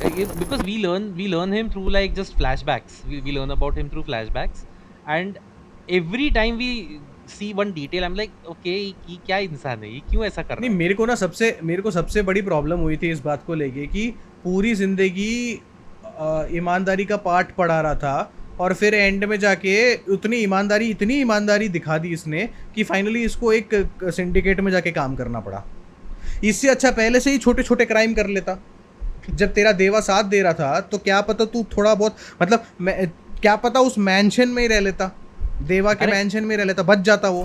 because we learn him through like just flashbacks. We learn about him through flashbacks, and every time we see one detail, I'm like, okay, ये क्या इंसान है, ये क्यों ऐसा कर नहीं, रहा है? मेरे को सबसे बड़ी प्रॉब्लम हुई थी इस बात को लेके कि पूरी जिंदगी ईमानदारी का पाठ पढ़ा रहा था और फिर एंड में जाके इतनी ईमानदारी दिखा दी इसने कि फाइनली इसको एक सिंडिकेट में जाके काम करना पड़ा। इससे अच्छा पहले से ही छोटे छोटे क्राइम कर लेता। जब तेरा देवा साथ दे रहा था तो क्या पता तू थोड़ा बहुत मतलब क्या पता उस मैंशन में ही रह लेता, देवा के अरे मैंशन में रह लेता, बच जाता वो।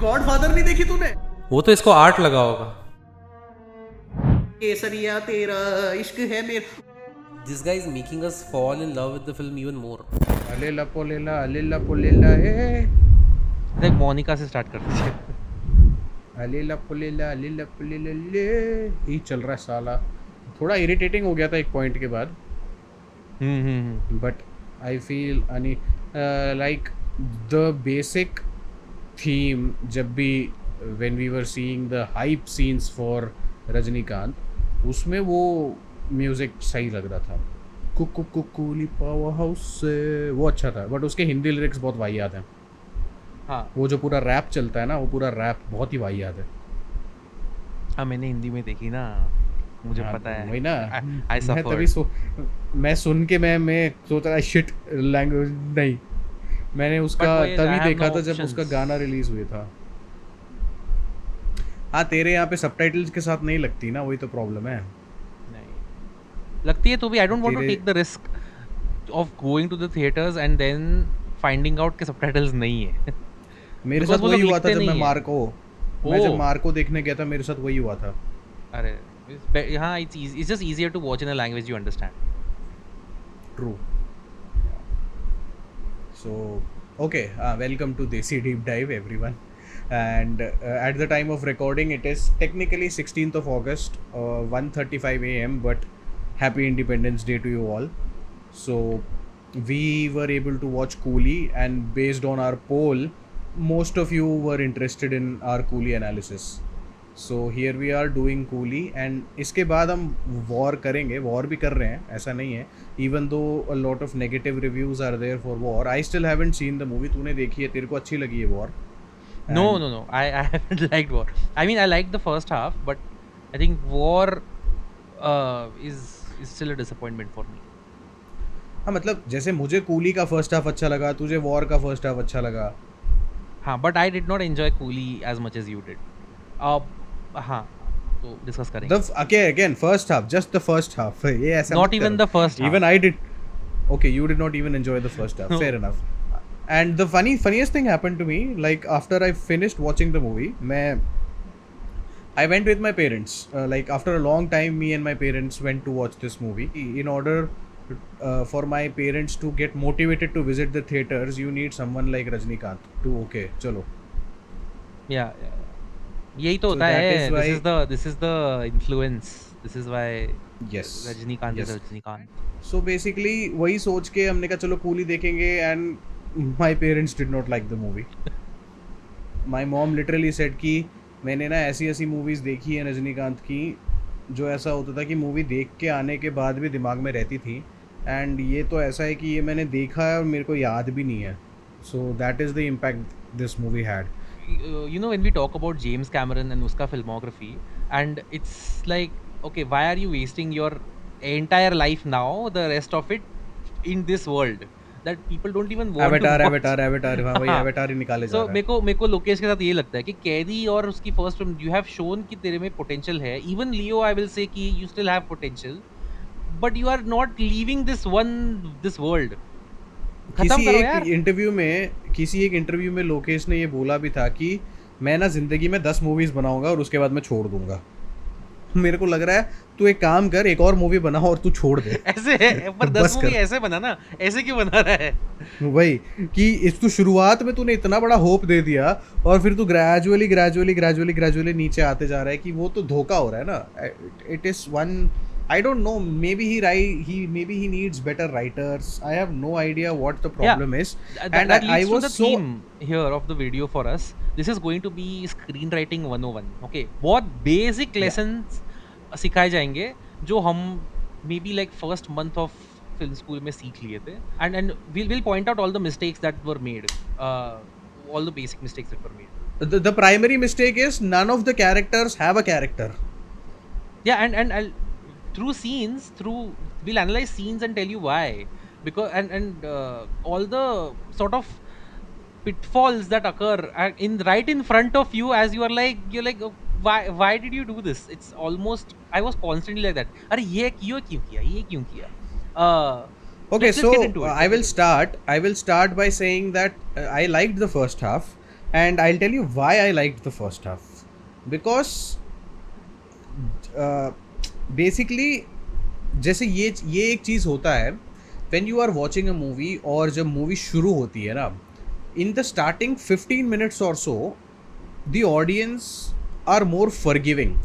गॉडफादर नहीं देखी तूने? वो तो इसको आर्ट लगा होगा। केसरिया तेरा इश्क है मेरा। This guy is making us fall in love with the film even more. अलेला पोलेला अलेला पोलेला हे, देख मोनिका से स्टार्ट करते हैं। अलेला पोलेला ले यही चल रहा है साला। थोड़ा इरिटेटिंग हो गया था एक पॉइंट के बाद, but I feel like the basic theme जब भी when we were seeing the hype scenes for Rajinikanth, उसमें वो म्यूजिक सही लग रहा था। कुकु कुकुली पावर हाउस से वो अच्छा था, बट उसके हिंदी लिरिक्स बहुत वाहियात हैं। हाँ वो जो पूरा रैप चलता है ना, वो पूरा रैप बहुत ही वाहियात है। हाँ, मैंने हिंदी में देखी ना, मुझे हाँ, पता है। वही ना। आई मैं तभी सफर्ड। मैं सुन के मैं सोच रहा शिट लैंग्वेज नहीं। मैंने उसका But वही, I तभी have देखा no था जब options. उसका गाना रिलीज हुआ था। हाँ, तेरे यहाँ पे सबटाइटल्स के साथ नहीं लगती ना, वही तो प्रॉब्लम है। नहीं लगती है तो भी आई डोंट वांट टू तेरे take the risk of going to the theatres and then finding out के सबटाइटल्स नहीं है। मेरे बिकॉज साथ वो वही लोग हुआ था लिखते जब नहीं है। मैं जब ओ मार्को देखने गया था, मेरे साथ वही हुआ था। अरे हाँ, it's just easier to watch in a language you understand. True. So, okay, welcome to Desi Deep Dive, everyone. And at the time of recording, it is technically 16th of August, 1:35 a.m. But happy Independence Day to you all. So, we were able to watch Coolie, and based on our poll, most of you were interested in our Coolie analysis. So here we are doing Coolie, and इसके बाद हम war करेंगे। War भी कर रहे हैं, ऐसा नहीं है। Even though a lot of negative reviews are there for War, I still haven't seen the movie. तूने देखी है, तेरे को अच्छी लगी है War? No, and no, no. I haven't liked War. I mean, I liked the first half, but I think War is still a disappointment for me. हाँ, मतलब जैसे मुझे कूली का फर्स्ट हाफ अच्छा लगा, तुझे वॉर का फर्स्ट हाफ अच्छा लगा। हाँ, but I did not enjoy Coolie as much as you did. Uh, हाँ, तो discuss द करेंगे. Again first half, just the first half, ये ऐसा मत Not even कर। the first half. Even I did. Okay, you did not even enjoy the first half. No. Fair enough. And the funniest thing happened to me, like after I finished watching the movie, I went with my parents. Like after a long time, me and my parents went to watch this movie. In order for my parents to get motivated to visit the theaters, you need someone like Rajnikant to okay, chalo. Yeah, yeah. यही तो So होता that है. is why, This is the influence. This is why yes, Rajnikant is yes. Rajnikant. So basically वही सोच के हमने कहा चलो कूली देखेंगे, and my parents did not like the movie. My mom literally said कि मैंने ना ऐसी ऐसी मूवीज़ देखी है रजनीकांत की, जो ऐसा होता था कि मूवी देख के आने के बाद भी दिमाग में रहती थी, एंड ये तो ऐसा है कि ये मैंने देखा है और मेरे को याद भी नहीं है। So that is the impact this movie had. You know, when we talk about James Cameron and uska filmography, and it's like, okay, why are you wasting your entire life now, the rest of it in this world that people don't even want to avatar watch? Avatar avatar, हाँ वही हाँ, avatar ही निकाले जा so रहा है। मेरे को लोकेश के साथ ये लगता है कि कैदी और उसकी first film, you have shown कि तेरे में पोटेंशियल है। Even Leo, I will say कि you still have potential, but you are not leaving this world. खत्म किसी करो एक यार। इंटरव्यू में लोकेश ने ये बोला भी था कि मैं ना ज़िंदगी में 10 मूवीज़ बनाऊंगा और उसके बाद मैं छोड़ दूंगा। मेरे को लग रहा है तू एक काम कर, एक और मूवी बना और तू छोड़ दे। ऐसे है, पर 10 बस मूवी कर। ऐसे बना ना, ऐसे क्यों बना रहा है? वही कि इस तू शुरुआत में तूने इतना बड़ा होप दे दिया और फिर तू ग्रेजुअली नीचे आते जा रहा है, कि वो तो धोखा हो रहा है ना। It is one, I don't no, maybe he needs better writers. I have no idea what the problem is. And That I leads to was the so theme here of the video for us. This is going to be screenwriting 101. Okay, बहुत basic yeah, lessons सिखाए जाएंगे, जो हम may be like first month of film school में सीख लिए थे. And we'll point out all the mistakes that were made, all the basic mistakes that were made. The primary mistake is none of the characters have a character. Yeah, and I'll, through scenes, through we'll analyze scenes and tell you why, because and all the sort of pitfalls that occur in right in front of you, as you're like, "Oh, why did you do this?" It's almost, I was constantly like that. अरे ये क्यों किया, ये क्यों किया? uh Okay, let's get so into it. I will start. I will start by saying that I liked the first half, and I'll tell you why I liked the first half. Because uh, basically, जैसे ये एक चीज़ होता है when you are watching a movie, और जब movie शुरू होती है ना, in the starting 15 minutes or so, the audience are more forgiving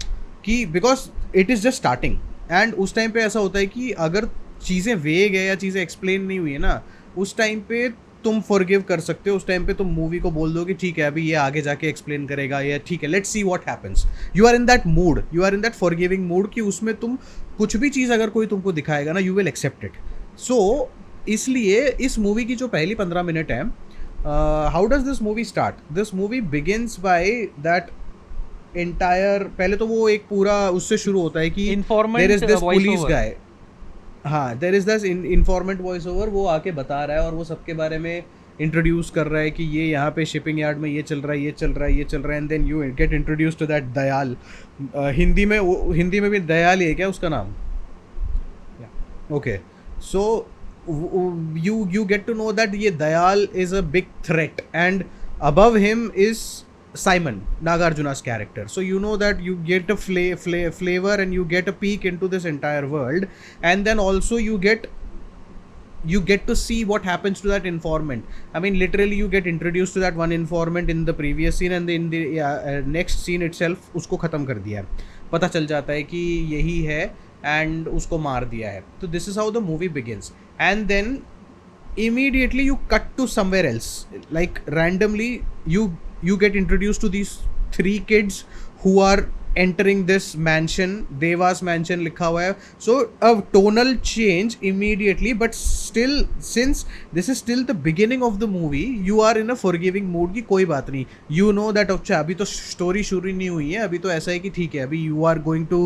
कि because it is just starting, and उस टाइम पे ऐसा होता है कि अगर चीज़ें वेग है या चीज़ें एक्सप्लेन नहीं हुई है ना, उस टाइम पे तुम फॉरगिव कर सकते हो. उस टाइम पे तुम मूवी को बोल दो कि ठीक है अभी ये आगे जाके एक्सप्लेन करेगा, या ठीक है let's see what happens. You are in that mood, you are in that forgiving mood कि उसमें तुम कुछ भी चीज़ अगर कोई तुमको दिखाएगा ना, यू विल एक्सेप्ट इट. सो इसलिए इस मूवी की जो पहली 15 मिनट है, how does this movie start? This movie begins by that entire, पहले तो वो एक पूरा उससे शुरू होता है कि Informant, there is this voice police over. Guy. हाँ, there is this informant voice over, वो आके बता रहा है और वो सबके बारे में इंट्रोड्यूस कर रहा है कि ये यहाँ पे शिपिंग यार्ड में ये चल रहा है, ये चल रहा है, ये चल रहा है. And then you get introduce to that Dayal. Hindi में भी दयाल ही है क्या उसका नाम? Okay, so you get to know that ये Dayal is a big threat, and above him is Simon, Nagarjuna's character. So you know that you get a flavor and you get a peek into this entire world, and then also you get to see what happens to that informant. I mean, literally you get introduced to that one informant in the previous scene, and in the next scene itself उसको ख़त्म कर दिया है. पता चल जाता है कि यही है and उसको मार दिया है. तो this is how the movie begins, and then immediately you cut to somewhere else. Like randomly you get introduced to these 3 kids who are entering this mansion, Deva's mansion लिखा हुआ है. So a tonal change immediately, but still, since this is still the beginning of the movie, you are in a forgiving mood कि कोई बात नहीं. You know that अच्छा अभी तो story शुरू नहीं हुई है, अभी तो ऐसा है कि ठीक है अभी you are going to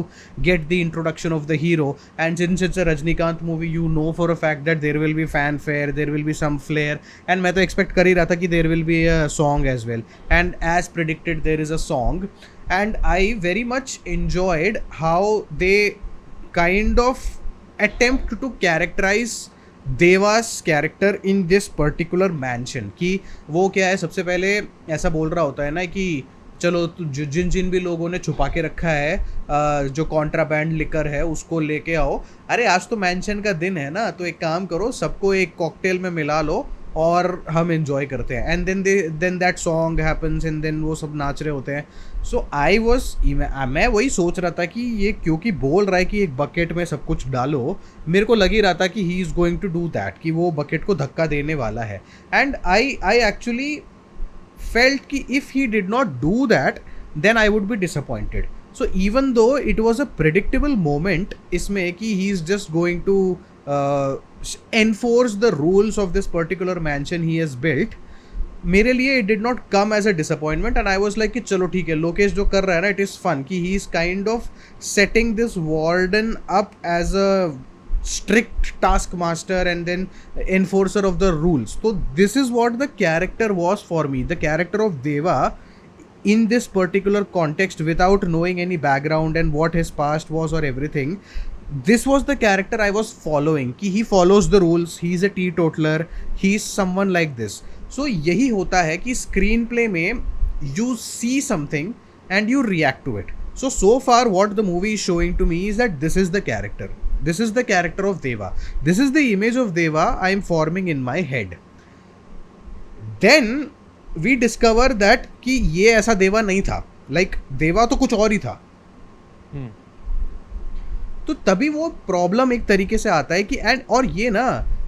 get the introduction of the hero, and since it's a Rajnikant movie, you know for a fact that there will be fanfare, there will be some flair, and मैं तो expect कर ही रहा था कि there will be a song as well, and as predicted there is a song. And I very much enjoyed how they kind of attempt to characterize Dewas character in this particular mention. कि वो क्या है, सबसे पहले ऐसा बोल रहा होता है ना कि चलो जिन जिन भी लोगों ने छुपा के रखा है जो कॉन्ट्राबैंड लिकर है उसको लेके आओ. अरे आज तो मैंशन का दिन है ना, तो एक काम करो सबको एक कॉकटेल में मिला लो और हम एंजॉय करते हैं. And then that song happens, and then वो सब नाच रहे होते हैं. सो मैं वही सोच रहा था कि ये क्योंकि बोल रहा है कि एक बकेट में सब कुछ डालो, मेरे को लग ही रहा था कि he is going to do that, कि वो बकेट को धक्का देने वाला है. एंड आई एक्चुअली felt कि if he did not do that then I would be disappointed. So even though it was a predictable moment इसमें कि he is just going to enforce the rules of this particular mansion he has built, मेरे लिए it did not come as a disappointment, and I was like कि चलो ठीक है लोकेश जो कर रहा है ना, it is fun कि he is kind of setting this warden up as a strict taskmaster and then enforcer of the rules. So this is what the character was for me. The character of Deva in this particular context, without knowing any background and what his past was or everything, this was the character I was following. कि he follows the rules, he is a teetotaler, he is someone like this. So यही होता है कि screenplay में you see something and you react to it. So far what the movie is showing to me is that this is the character. This is the character of Deva. This is the image of Deva I am forming in my head. Then we discover that कि ये ऐसा देवा नहीं था. Like देवा तो कुछ और ही था. तो तभी वो प्रॉब्लम एक तरीके से आता है कि और ये ना,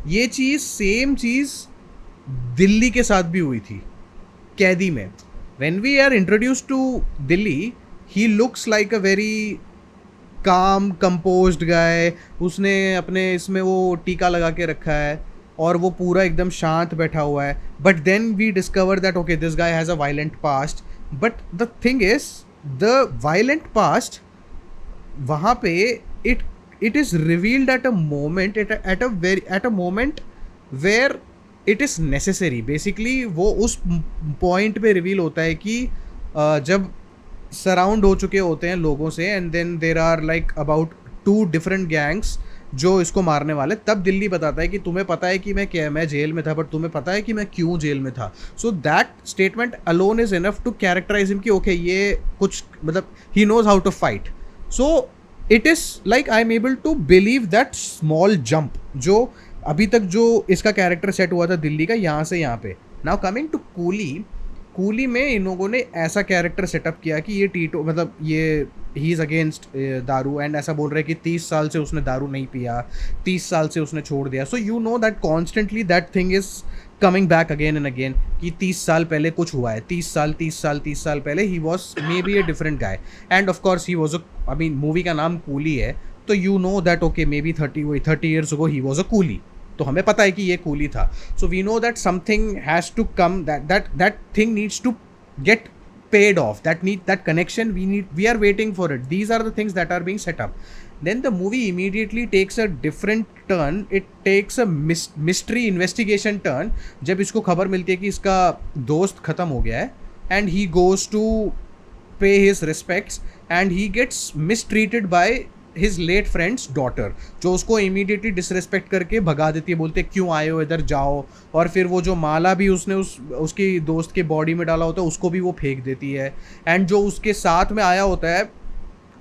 ये चीज़ सेम चीज़ दिल्ली के साथ भी हुई थी कैदी में. When we are introduced to Dilli, he looks like a very काम कंपोज्ड गाय, उसने अपने इसमें वो टीका लगा के रखा है और वो पूरा एकदम शांत बैठा हुआ है. But then we discover that okay this guy has a violent past. But the thing is the violent past वहाँ पे it is revealed at a moment at a moment where it is necessary. basically वो उस point पे reveal होता है कि जब surround हो चुके होते हैं लोगों से and then there are like about 2 different gangs जो इसको मारने वाले, तब दिल्ली बताता है कि तुम्हें पता है कि मैं जेल में था, बट तुम्हें पता है कि मैं क्यों जेल में था. So that statement alone is enough to characterize him कि ओके ये कुछ मतलब ही knows how to fight. So it is like I am able to believe that small jump जो अभी तक जो इसका कैरेक्टर सेट हुआ था दिल्ली का यहाँ से यहाँ पे. नाउ कमिंग टू कूली में इन लोगों ने ऐसा कैरेक्टर सेटअप किया कि ये टीटो मतलब ये ही इज़ अगेंस्ट दारू एंड ऐसा बोल रहे हैं कि 30 साल से उसने दारू नहीं पिया, 30 साल से उसने छोड़ दिया. So you know that constantly that thing is coming back again and again कि 30 साल पहले कुछ हुआ है, 30 साल पहले he was maybe a different guy. And of course he was I mean movie का नाम कूली है तो you know that okay maybe 30 years ago he was a coolie, तो हमें पता है कि ये कूली था. So we know that something has to come, that thing needs to get paid off, that connection we are waiting for it. These are the things that are being set up. Then the movie immediately takes a different turn. It takes a mystery investigation turn जब इसको खबर मिलती है कि इसका दोस्त ख़त्म हो गया है and he goes to pay his respects and he gets mistreated by his late friend's daughter जो उसको immediately disrespect करके भगा देती है, बोलते क्यों आए हो इधर जाओ. और फिर वो जो माला भी उसने उसकी दोस्त के बॉडी में डाला होता है उसको भी वो फेंक देती है. एंड जो उसके साथ में आया होता है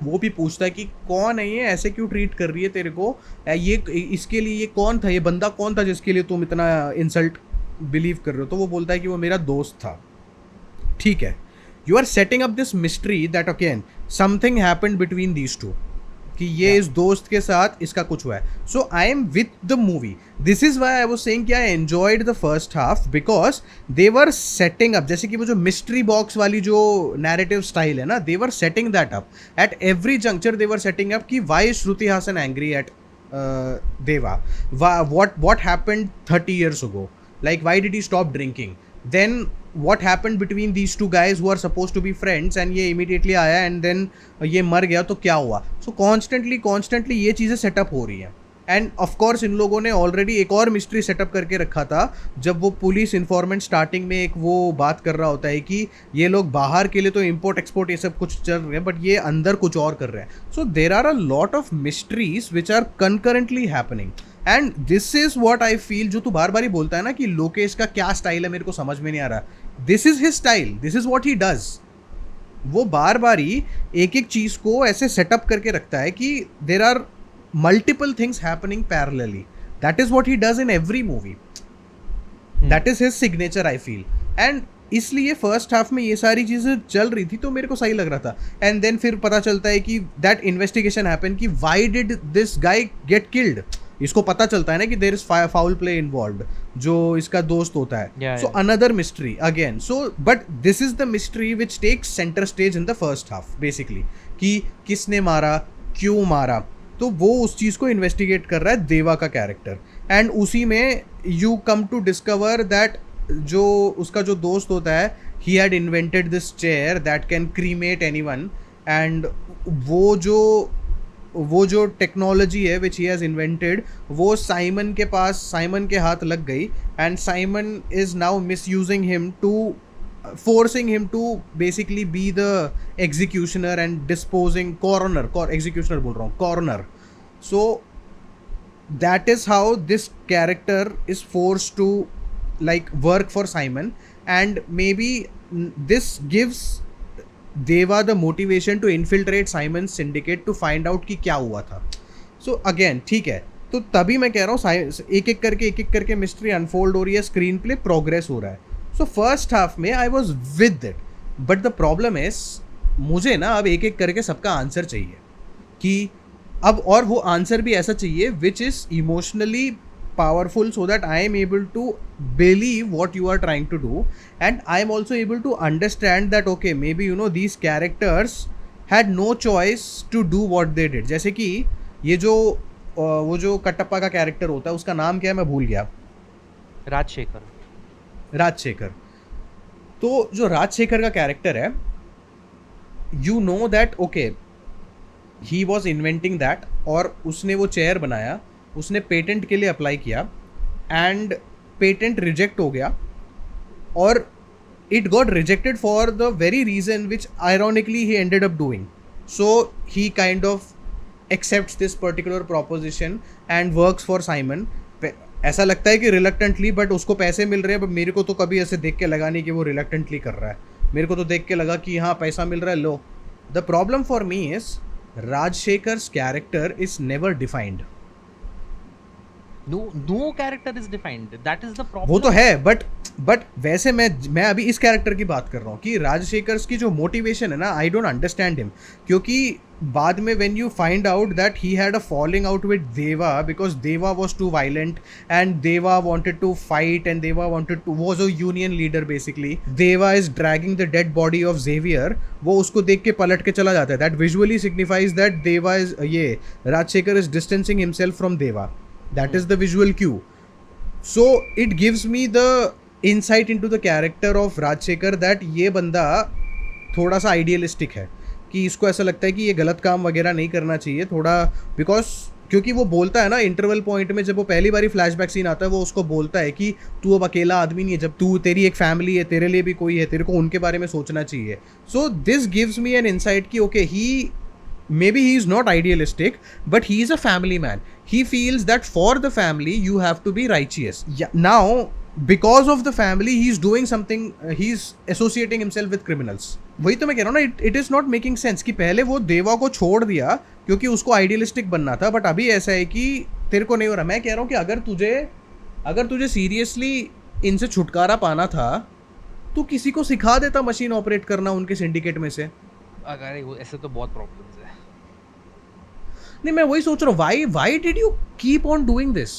वो भी पूछता है कि कौन है ये, ऐसे क्यों ट्रीट कर रही है तेरे को, ये इसके लिए ये कौन था, ये बंदा कौन था जिसके लिए तुम इतना इंसल्ट बिलीव कर रहे हो. तो वो बोलता है कि वो मेरा दोस्त था. ठीक है, you are setting up this mystery that again something happened between these two कि ये इस दोस्त के साथ इसका कुछ हुआ है. So I am with the movie. This is why I was saying कि I enjoyed the first half because they were setting up, जैसे कि वो जो मिस्ट्री बॉक्स वाली जो नैरेटिव स्टाइल है ना, they were setting that up at every juncture. They were setting up कि why Shruti Haasan angry at Deva, what happened 30 years ago, like why did he stop drinking, then what happened between these two guys who are supposed to be friends and ये immediately आया and then ये मर गया तो क्या हुआ. so constantly ये चीज़ें सेटअप हो रही हैं. एंड ऑफ कोर्स इन लोगों ने ऑलरेडी एक और मिस्ट्री सेटअप करके रखा था जब वो पुलिस इन्फॉर्मेंट स्टार्टिंग में एक वो बात कर रहा होता है कि ये लोग बाहर के लिए तो इम्पोर्ट एक्सपोर्ट ये सब कुछ चल रहे हैं बट ये अंदर कुछ और कर रहे हैं. So there are a lot of mysteries which are concurrently happening and this is what I feel. जो तू बार बार ही बोलता है ना कि लोकेश का क्या स्टाइल है मेरे को समझ में नहीं आ रहा, this is his style, this is what he does. वो बार बार ही एक एक चीज़ को ऐसे सेटअप करके रखता है कि there are multiple things happening parallelly. That is what he does in every movie. That is his signature I feel. And इसलिए फर्स्ट हाफ में ये सारी चीज़ें चल रही थी तो मेरे को सही लग रहा था. एंड देन फिर पता चलता है कि दैट इन्वेस्टिगेशन हैपन कि why did this guy get killed. इसको पता चलता है ना कि there is foul play involved जो इसका दोस्त होता है. So another mystery again. So but this is the mystery which takes centre stage in the first half basically कि किसने मारा, क्यों मारा. तो वो उस चीज़ को इन्वेस्टिगेट कर रहा है देवा का कैरेक्टर. एंड उसी में you come to discover that जो उसका जो दोस्त होता है he had invented this chair that can cremate anyone. And वो जो टेक्नोलॉजी है विच ही हैज़ इन्वेंटेड वो साइमन के पास, साइमन के हाथ लग गई. And Simon is now misusing him to forcing him to basically be the executioner and disposing executioner बोल रहा हूँ, coroner. So that is how this character is forced to like work for Simon and maybe this gives Deva the motivation to infiltrate Simon's syndicate to find out कि क्या हुआ था. So again ठीक है, तो तभी मैं कह रहा हूँ एक एक करके मिस्ट्री अनफोल्ड हो रही है, स्क्रीन प्ले प्रोग्रेस हो रहा है. सो फर्स्ट हाफ में I was with it but the problem is मुझे ना अब एक एक करके सबका आंसर चाहिए कि अब, और वो आंसर भी ऐसा चाहिए which is emotionally powerful so that I am able to believe what you are trying to do and I am also able to understand that okay maybe you know these characters had no choice to do what they did. जैसे कि ये जो वो जो कटप्पा का character होता है उसका नाम क्या है मैं भूल गया. राजशेखर. तो जो राजशेखर का कैरेक्टर है, you know that okay he was inventing that, और उसने वो चेयर बनाया, उसने पेटेंट के लिए अप्लाई किया एंड पेटेंट रिजेक्ट हो गया, और it got rejected for the very reason which ironically he ended up doing. So he kind of accepts this particular proposition and works for Simon. ऐसा लगता है कि reluctantly, but उसको पैसे मिल रहे हैं. but मेरे को तो कभी ऐसे देख के लगा नहीं कि वो reluctantly कर रहा है. मेरे को तो देख के लगा कि हाँ पैसा मिल रहा है, लो. The problem for me is Rajshekhar's character is never defined. No character is defined. That is the problem. वो तो है, बट वैसे मैं अभी इस कैरेक्टर की बात कर रहा हूँ कि राजशेखर की जो मोटिवेशन है ना, आई डोंट अंडरस्टैंड हिम. क्योंकि बाद में when you find out that he had a falling out with Deva because Deva was too violent and Deva wanted to fight and Deva wanted to was a union leader basically. Deva is dragging the dead body of Xavier. वो उसको देख के पलट के चला जाता है. That visually signifies that Deva is ये Rajasekhar is distancing himself from Deva. That is the visual cue. So it gives me the insight into the character of Rajshekhar that ये बंदा थोड़ा सा idealistic है, कि इसको ऐसा लगता है कि ये गलत काम वगैरह नहीं करना चाहिए थोड़ा, बिकॉज क्योंकि वो बोलता है ना इंटरवल पॉइंट में, जब वो पहली बारी फ्लैशबैक सीन आता है, वो उसको बोलता है कि तू अब अकेला आदमी नहीं है, जब तू तेरी एक फैमिली है, तेरे लिए भी कोई है, तेरे को उनके बारे में सोचना चाहिए. So this gives me an insight कि okay he maybe he is not idealistic, but he is a family man. He feels that for the family you have to be righteous. Yeah, now because of the family he is doing something, he is associating himself with criminals. वही तो मैं कह रहा हूँ ना, it is not making sense कि पहले वो देवा को छोड़ दिया क्योंकि उसको आइडियलिस्टिक बनना था, बट अभी ऐसा है कि तेरे को नहीं हो रहा. मैं कह रहा हूँ कि अगर तुझे सीरियसली इनसे छुटकारा पाना था तो किसी को सिखा देता मशीन ऑपरेट करना उनके सिंडिकेट में से. अगर ऐसे तो बहुत प्रॉब्लम्स है. नहीं, मैं वही सोच रहा हूँ, why did you keep on doing this.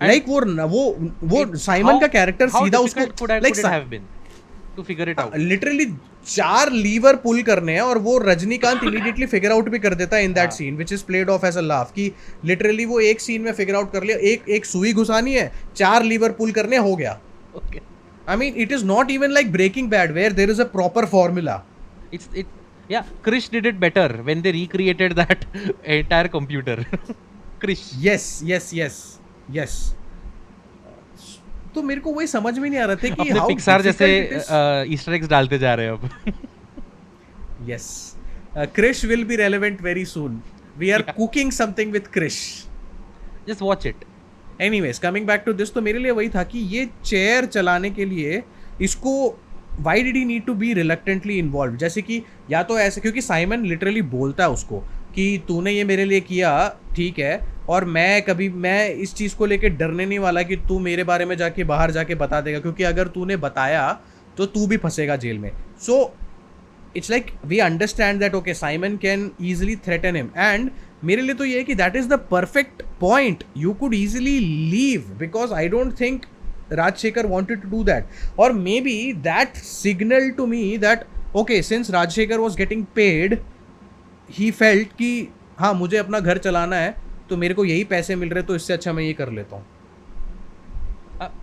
Like वो साइमन का कैरेक्टर सीधा उसको like have been to figure it out. Literally 4 lever pull करने हैं, और वो रजनीकांत इमीडिएटली फिगर आउट भी कर देता है in that scene which is played off as a laugh, कि लिटरली वो एक सीन में फिगर आउट कर लिया, एक सुई घुसानी है, 4 लीवर पुल करने, हो गया. I mean it is not even like Breaking Bad where there is a proper formula. Yeah, Krish did it better when they recreated that entire computer. Krish. Yes. तो मेरे को वही समझ में नहीं आ रहा था कि अपने पिक्सार जैसे ईस्टर एग्स डालते जा रहे हैं अब. Yes. Krish will be relevant very soon. We are cooking something with Krish. Just watch it. Anyways, coming back to this, तो मेरे लिए वही था कि ये चेयर चलाने के लिए इसको why did he need to be reluctantly involved. जैसे कि या तो ऐसे, क्योंकि साइमन लिटरली बोलता है उसको कि तूने ये मेरे लिए किया ठीक है, और मैं इस चीज़ को लेके डरने नहीं वाला कि तू मेरे बारे में जाके बाहर जाके बता देगा, क्योंकि अगर तूने बताया तो तू भी फंसेगा जेल में. So it's like we understand that okay Simon can easily threaten him, and मेरे लिए तो ये है कि that is the perfect point. You could easily leave because I don't think Rajshekhar wanted to do that, or maybe that signaled to me that okay, since Rajshekhar was getting paid, he felt कि हाँ मुझे अपना घर चलाना है, तो मेरे को यही पैसे मिल रहे, तो इससे अच्छा मैं ये कर लेता हूँ.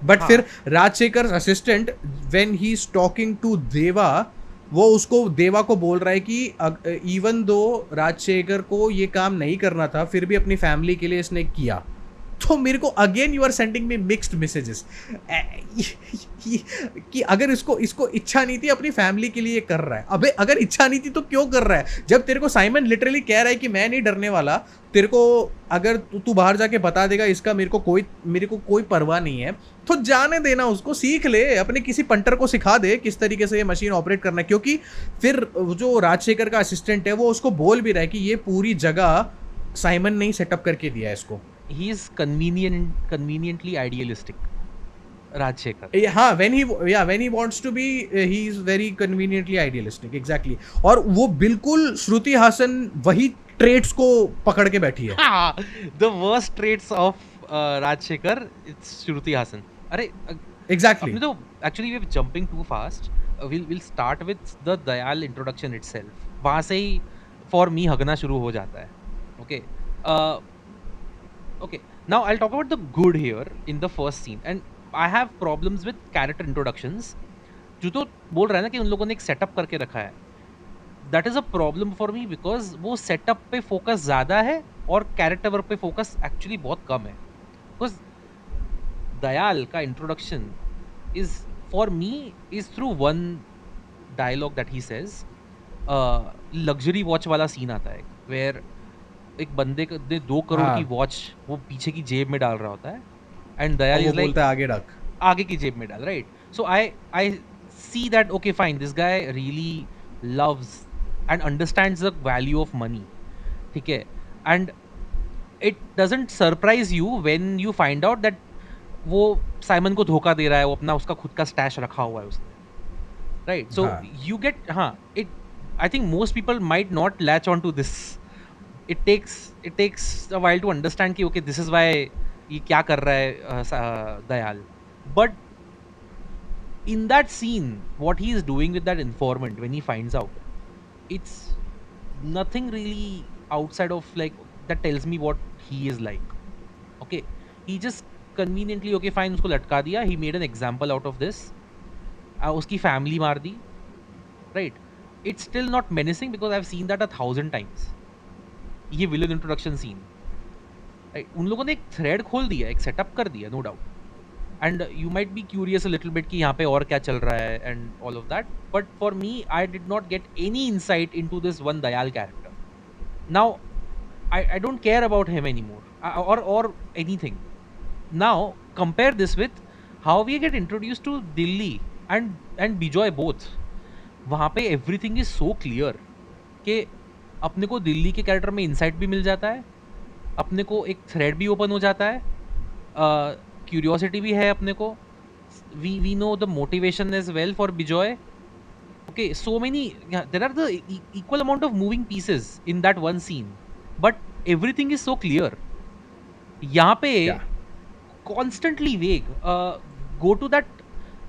बट फिर Rajshekhar assistant when he is talking to Deva, वो उसको देवा को बोल रहा है कि इवन दो राजशेखर को ये काम नहीं करना था, फिर भी अपनी फैमिली के लिए इसने किया. तो मेरे को again you are sending me mixed messages कि अगर इसको इच्छा नहीं थी, अपनी फैमिली के लिए कर रहा है. अबे अगर इच्छा नहीं थी तो क्यों कर रहा है, जब तेरे को साइमन लिटरली कह रहा है कि मैं नहीं डरने वाला, तेरे को अगर तू बाहर जाके बता देगा इसका मेरे को कोई परवाह नहीं है, तो जाने देना उसको, सीख ले, अपने किसी पंटर को सिखा दे किस तरीके से ये मशीन ऑपरेट करना है. क्योंकि फिर जो राजशेखर का असिस्टेंट है वो उसको बोल भी रहा है कि ये पूरी जगह साइमन ने ही सेटअप करके दिया है इसको. He is conveniently idealistic. Rajshekhar. हाँ, when he wants to be, he is very conveniently idealistic. Exactly. और वो बिल्कुल श्रुति हासन वही traits को पकड़ के बैठी है. The worst traits of Rajshekhar, it's Shruti Hassan. अरे Exactly. तो actually we're jumping too fast. We'll start with the Dayal introduction itself. वहाँ से ही फॉर मी हगना शुरू हो जाता है. Okay. Okay, now I'll talk about the good here in the first scene, and I have problems with character introductions. जो तो बोल रहा है ना कि उन लोगों ने एक सेटअप करके रखा है, that is a problem for me because वो सेटअप पे फोकस ज्यादा है और कैरेक्टर वर्क पे फोकस एक्चुअली बहुत कम है. बिकॉज दयाल का introduction is for me is through one dialogue that he says. Luxury watch वाला सीन आता है वेयर एक बंदे को ने 2 करोड़ की हाँ, वॉच वो पीछे की जेब में डाल रहा होता है एंड और दयाल वो इज लाइक बोलता है आगे रख. आगे की जेब में डाल, right. So I see that okay fine, this guy really loves and understands the value of money. ठीक है. And it doesn't surprise you when you find out that वो साइमन को धोखा दे रहा है, वो अपना उसका खुद का स्टैश रखा हुआ है उसने, राइट. सो हाँ, यू गेट, हाँ, it, I think most people might not latch on to this. it takes a while to understand कि okay, this is why ये क्या कर रहा है Dayal. But in that scene, what he is doing with that informant when he finds out, it's nothing really outside of like that tells me what he is like. Okay, he just conveniently, okay fine, उसको लटका दिया, he made an example out of this. उसकी family मार दी, right. It's still not menacing because I've seen that 1,000 times. ये villain introduction scene, right, उन लोगों ने एक थ्रेड खोल दिया, एक सेटअप कर दिया, no doubt. And you might be curious a little bit कि यहाँ पे और क्या चल रहा है and all of that. But for me I did not get any insight into this one Dayal character. Now I don't care about him anymore, or anything. Now compare this with how we get introduced to Dilli and Bijoy both. वहाँ पे everything is so clear कि अपने को दिल्ली के character में insight भी मिल जाता है, अपने को एक थ्रेड भी ओपन हो जाता है, क्यूरियोसिटी भी है अपने को. We know the motivation as well for Bijoy. Okay, so many, there are the equal amount of moving pieces in that one scene, but everything is so clear. यहाँ पे yeah, कॉन्स्टेंटली वेग. गो टू दैट,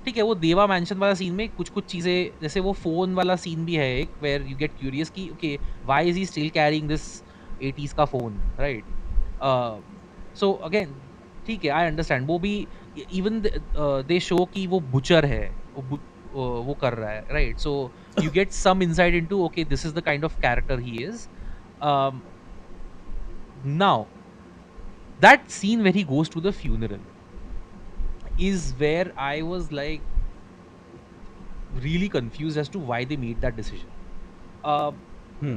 ठीक है, वो देवा mention वाला scene में कुछ कुछ चीज़ें, जैसे वो फ़ोन वाला सीन भी है एक, वेयर यू गेट क्यूरियस कि okay why is he still carrying this 80s का फ़ोन, राइट. सो अगेन, ठीक है, आई अंडरस्टैंड. वो भी इवन दे शो कि वो बुचर है, वो कर रहा है, right. So you get some insight into okay this is the kind of character he is. Now that scene where he goes to the funeral is where I was like really confused as to why they made that decision. Uh, hmm,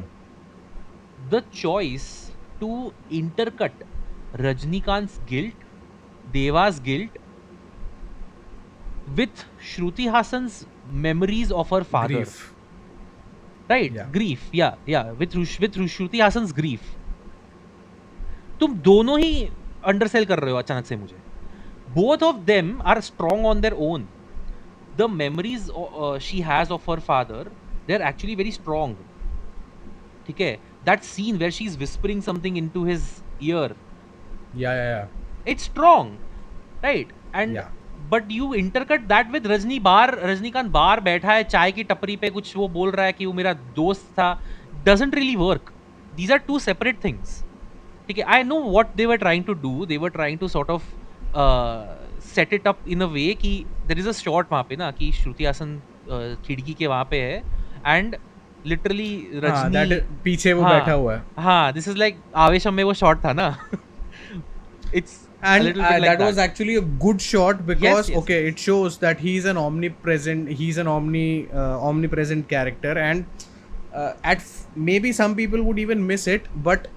the choice to intercut Rajnikant's guilt, Deva's guilt, with Shruti Hassan's memories of her father, grief, right? yeah, Grief, yeah, with Shruti Hassan's grief. तुम दोनों ही अंडरसेल कर रहे हो अचानक से मुझे. Both of them are strong on their own. The memories she has of her father, they're actually very strong. ठीक है, that scene where she's whispering something into his ear, yeah, it's strong, right. And yeah, but you intercut that with Rajinikanth बाहर बैठा है चाय की टपरी पे, कुछ वो बोल रहा है कि वो मेरा दोस्त था. doesn't really work. These are two separate things. ठीक है, I know what they were trying to do. They were trying to sort of set it up in a way कि देयर इज अ शॉट वहाँ पे ना कि श्रुति हासन खिड़की के वहाँ पे है एंड लिटरली हाँ, that रजनी, पीछे वो हाँ बैठा हुआ है. हाँ, दिस इज लाइक आवेशम में वो शॉट था ना. It's a And little bit like that was actually a good shot because yes, okay, it shows that he's an omnipresent character, and maybe some people would even miss it, but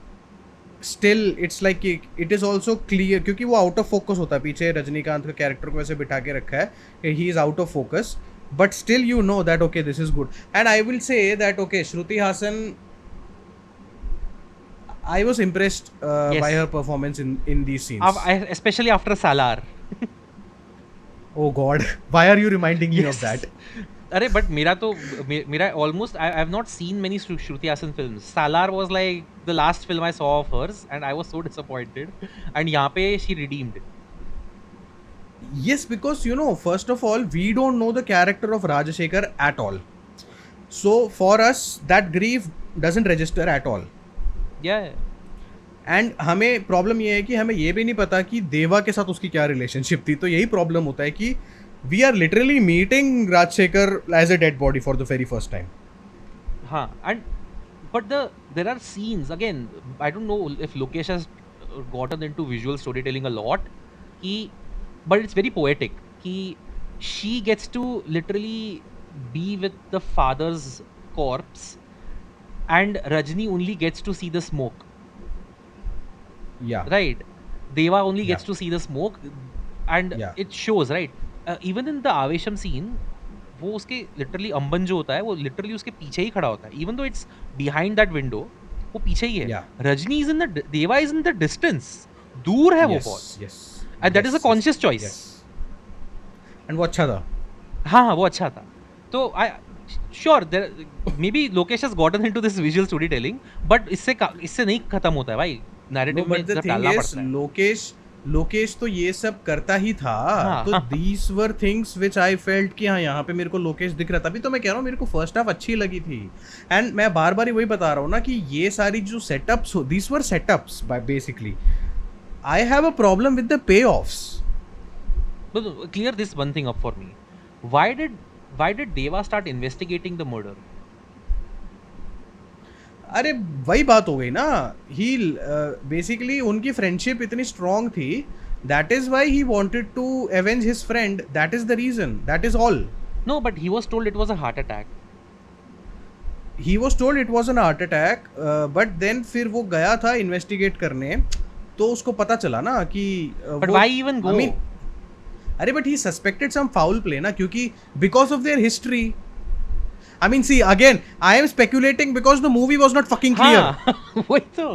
still it's like it is also clear क्योंकि वो out of focus होता है. पीछे रजनीकांत का character को ऐसे बिठा के रखा है, he is out of focus, but still you know that okay, this is good. And I will say that okay, Shruti Hassan, I was impressed Yes. by her performance in these scenes. especially after Salar. Oh God, why are you reminding me of Yes. that? अरे but मेरा almost I have not seen many Shruti Haasan films. Salaar was like the last film I saw of hers and I was so disappointed, and यहाँ पे she redeemed. Yes, because you know, first of all, we don't know the character of Rajashekhar at all. So for us, that grief doesn't register at all. Yeah. And हमें problem ये है कि हमें ये भी नहीं पता कि देवा के साथ उसकी क्या रिलेशनशिप थी. तो यही प्रॉब्लम होता है कि we are literally meeting Rajshekhar as a dead body for the very first time. Huh. And but there are scenes again. I don't know if Lokesh has gotten into visual storytelling a lot. He, but it's very poetic. She gets to literally be with the father's corpse, and Rajni only gets to see the smoke. या Right? Deva only Yeah. gets to see the smoke, and Yeah. it shows, right? Even in the Avesham scene, वो उसके literally अंबन जो होता है वो literally उसके पीछे ही खड़ा होता है. इवन दो इट्स बिहाइंड दैट विंडो, वो पीछे ही है. Yeah. Rajni is in the, देवा इज इन द डिस्टेंस, दूर है वो Yes, बहुत. yes, and that is a yes, conscious yes, choice. yes. And वो अच्छा था. हाँ हाँ, वो अच्छा था. तो I sure there may be Lokesh has gotten into this visual storytelling, but इससे नहीं खत्म होता है भाई. No, नैरेटिव में but the जब thing डालना is, पड़ता है. लोकेश तो ये सब करता ही था. हाँ. तो these were things which I felt कि हाँ यहाँ पे मेरे को लोकेश दिख रहा था. अभी तो मैं कह रहा हूँ मेरे को फर्स्ट हाफ अच्छी लगी थी. एंड मैं बार बार ही वही बता रहा हूँ ना कि ये सारी जो सेटअप्स हो, these were setups basically. I have a problem with the payoffs. No, no, clear this one thing up for me. Why did Deva start investigating the murder? अरे वही बात हो गई ना. ही बेसिकली उनकी फ्रेंडशिप इतनी strong थी. That is why he wanted to avenge his friend. That is the reason. That is all. No, but he was told it was a heart attack. He was told it was an heart attack. But then फिर वो गया था investigate करने, तो उसको पता चला ना कि But why even go? अरे but he suspected some foul play ना, क्योंकि because of their history. I mean, see, again, I am speculating because the movie was not fucking clear. हाँ, वही तो.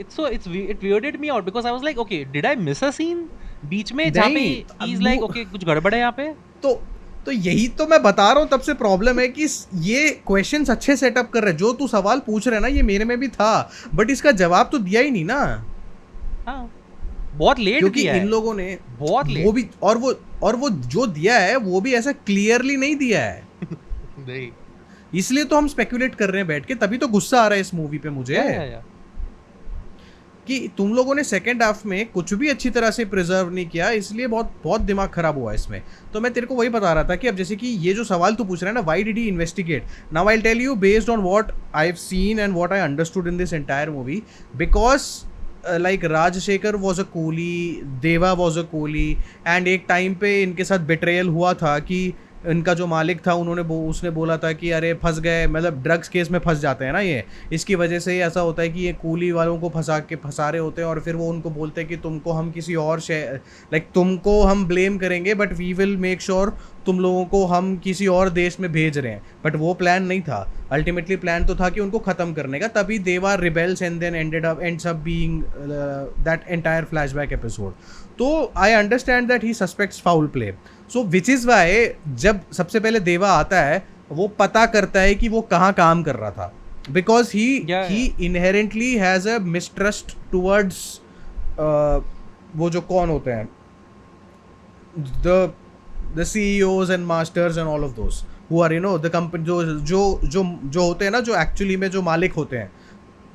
It weirded me out because I was like, okay, did I miss a scene बीच में जहाँ पे नहीं, he's अब like, वो- okay, कुछ गड़बड़ है यहाँ पे. तो यही तो मैं बता रहा हूँ. तब से प्रॉब्लम है कि ये क्वेश्चंस अच्छे सेटअप कर रहे हैं. जो तू सवाल पूछ रहे है ना, ये मेरे में भी था, बट इसका जवाब तो दिया ही नहीं ना. हाँ, बहुत लेट क्योंकि दिया है. इन लोगों ने बहुत late. वो भी और वो जो दिया है वो भी ऐसा क्लियरली नहीं दिया है. नहीं. इसलिए तो हम स्पेकुलेट कर रहे हैं बैठ के. तभी तो गुस्सा आ रहा है इस मूवी पे मुझे Yeah. कि तुम लोगों ने सेकेंड हाफ में कुछ भी अच्छी तरह से प्रिजर्व नहीं किया. इसलिए बहुत बहुत दिमाग खराब हुआ इसमें. तो मैं तेरे को वही बता रहा था कि अब जैसे कि ये जो सवाल तू पूछ रहा है ना, why did he investigate. Now I will tell you based on what I have seen and what I understood in this entire movie. Because like Rajshekhar was a coolie, Deva was a coolie, and एक time पे इनके साथ betrayal हुआ था कि इनका जो मालिक था उसने बोला था कि अरे फंस गए, मतलब ड्रग्स केस में फंस जाते हैं ना ये, इसकी वजह से ही ऐसा होता है कि ये कूली वालों को फंसा रहे होते हैं. और फिर वो उनको बोलते हैं कि तुमको हम किसी और तुमको हम ब्लेम करेंगे, but we will make sure तुम लोगों को हम किसी और देश में भेज रहे हैं. बट वो प्लान नहीं था. अल्टीमेटली प्लान तो था कि उनको ख़त्म करने का. तभी Deva rebels and then ends up being that entire flashback episode. तो I understand that he suspects foul play. So which is why जब सबसे पहले देवा आता है, वो पता करता है कि वो कहाँ काम कर रहा था. Because he inherently has a mistrust towards वो जो कौन होते हैं, the CEOs and masters and all of those who are, you know, the company जो होते हैं ना, जो एक्चुअली में जो मालिक होते हैं.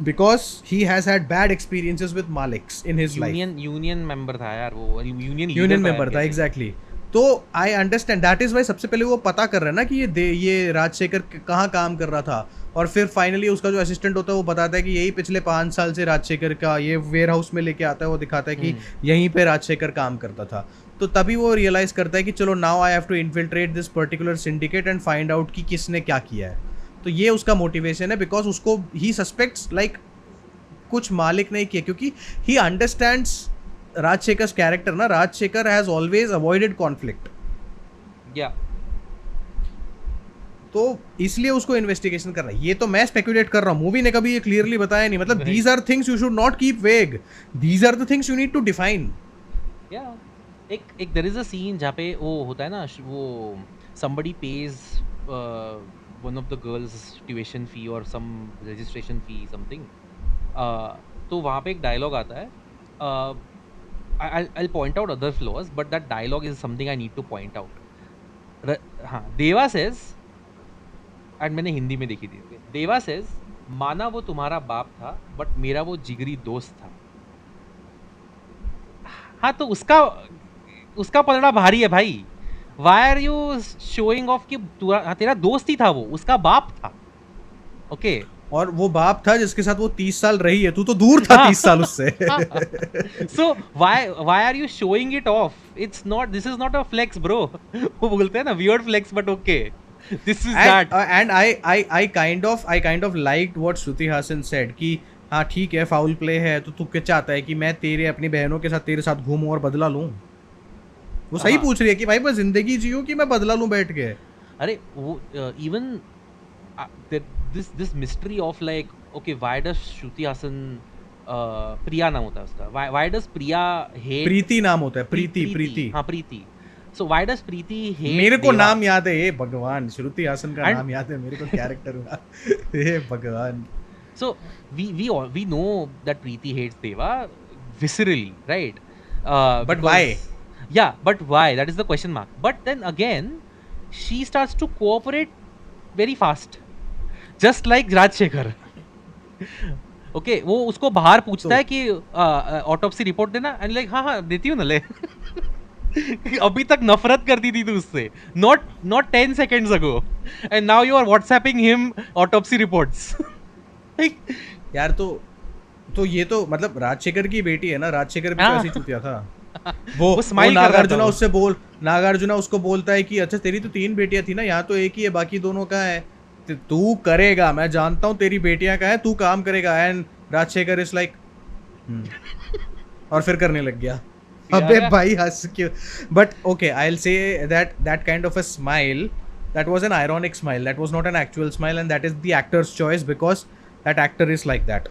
because he has had bad experiences with Maliks in his life. Union member था यार वो. यूनियन मेंबर था एग्जैक्टली. तो I understand that is why सबसे पहले वो पता कर रहा है ना कि ये राजशेखर कहाँ काम कर रहा था. और फिर फाइनली उसका जो असिस्टेंट होता है वो बताता है कि यही पिछले 5 साल से राजशेखर का ये वेयर हाउस में लेके आता है. वो दिखाता है कि यहीं पे राजशेखर काम करता था. तो तभी वो रियलाइज करता है कि चलो now I have to infiltrate this particular syndicate and find out कि किसने क्या किया है. तो ये उसका मोटिवेशन है. बिकॉज उसको ही सस्पेक्ट्स लाइक कुछ मालिक नहीं किया, क्योंकि ही अंडरस्टैंड्स राजशेखर कैरेक्टर ना. Rajshekhar has always avoided conflict. या तो इसलिए उसको इन्वेस्टिगेशन करना है. ये तो मैं स्पेकुलेट कर रहा हूँ. मूवी ने कभी ये क्लियरली बताया नहीं. मतलब these are things you should not keep vague. These are the things you need to define. या एक देयर इज अ सीन जहाँ पे वो होता है ना, वो somebody pays one of the girls tuition fee or some registration fee something. तो वहाँ पे एक डायलॉग आता है. I'll point out other flaws, but that dialogue is something I need to point out. हाँ, देवा says एंड मैंने हिंदी में देखी थी. देवा सेज, माना वो तुम्हारा बाप था बट मेरा वो जिगरी दोस्त था. हाँ, तो उसका उसका पलड़ा भारी है भाई. Why are you showing off कि तेरा दोस्त ही था, वो उसका बाप था. ओके. और वो बाप था जिसके साथ वो 30 साल रही है, तू तो दूर था 30 साल उससे. So why are you showing it off? This is not a flex, bro. वो बोलते हैं ना weird flex but okay. This is that. And I kind of liked what Shruti Hassan said कि हाँ ठीक है फाउल प्ले है तो तू क्या चाहता है कि मैं तेरे अपनी बहनों के साथ तेरे साथ घूमूं और बदला लूं. वो सही हाँ. पूछ रही है कि भाई मैं जिंदगी जीऊं कि मैं बदला लूं बैठ के. अरे वो even this mystery of like, okay, why does Shruti Hassan प्रिया नाम होता है उसका, why does प्रिया hate प्रीति नाम होता है, प्रीति. हाँ, प्रीति. So why does Preeti hate मेरे को देवा? नाम याद है, ये भगवान, श्रुति हासन का And- नाम याद है मेरे को, कैरेक्टर का. ये भगवान. So we know that Preeti hates Deva viscerally, right? But Because- why? Yeah, but why? That is the question mark. But then again, she starts to cooperate very fast, just like Rajshekhar. Okay, वो उसको बाहर पूछता तो- है कि autopsy report देना, and like हाँ देती हूँ ना ले. अभी तक नफरत करती थी तू उससे, not 10 seconds ago, and now you are WhatsApping him autopsy reports. यार तो ये तो मतलब राजशेखर की बेटी है ना, राजशेखर भी तो हाँ. ऐसी चुतिया था. वो smile कर रहा था नागार्जुना वो. उससे नागार्जुना उसको बोलता है कि अच्छा तेरी तो 3 बेटियां थी ना, यहाँ तो एक ही है, बाकी दोनों का है, तू करेगा, मैं जानता हूँ तेरी बेटियां का है, तू काम करेगा. एंड राजशेखर इज लाइक और फिर करने लग गया. अबे भाई हंस क्यों. But okay, I will say that kind of a smile, that was an ironic smile, that was not an actual smile, and that is the actor's choice because that actor is like that.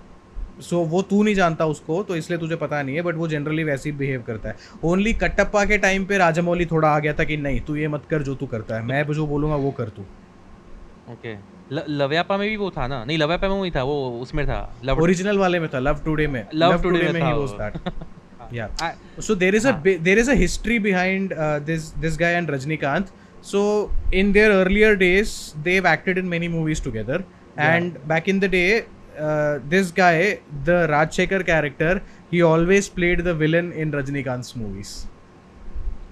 So वो तू नहीं जानता उसको तो इसलिए तुझे पता नहीं है, बट वो जनरली वैसे ही बिहेव करता है. ओनली कटप्पा के टाइम पे राजामौली थोड़ा आ गया था कि नहीं तू ये मत कर जो तू करता है, मैं जो बोलूंगा वो कर तू. ओके. लव्यापा में भी वो था ना? नहीं, लव्यापा में वही था, वो उसमें था ओरिजिनल वाले में था, लव टुडे में. Love Today में में था ही वो. Was that. Yeah. I- So there is a history behind this guy and Rajnikant. So in their earlier days, they've acted in many movies together. And back in the day, this guy, the Rajshekhar character, he always played the villain in Rajnikant's movies.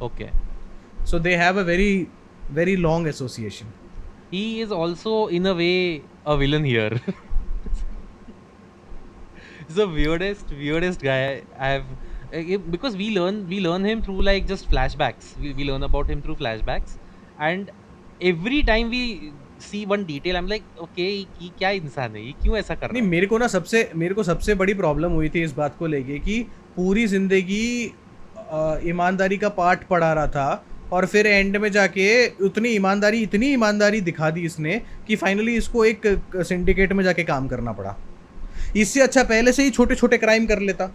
Okay. So they have a very, very long association. He is also in a way a villain here. He's the weirdest guy I have. Because we learn him through like just flashbacks. We learn about him through flashbacks, and every time we see one detail, I'm like, okay, ये क्या इंसान है, ये क्यों ऐसा कर नहीं, रहा है? मेरे को सबसे बड़ी प्रॉब्लम हुई थी इस बात को लेके कि पूरी जिंदगी ईमानदारी का पाठ पढ़ा रहा था और फिर एंड में जाके इतनी ईमानदारी दिखा दी इसने कि फाइनली इसको एक सिंडिकेट में जाके काम करना पड़ा. इससे अच्छा पहले से ही छोटे छोटे क्राइम कर लेता.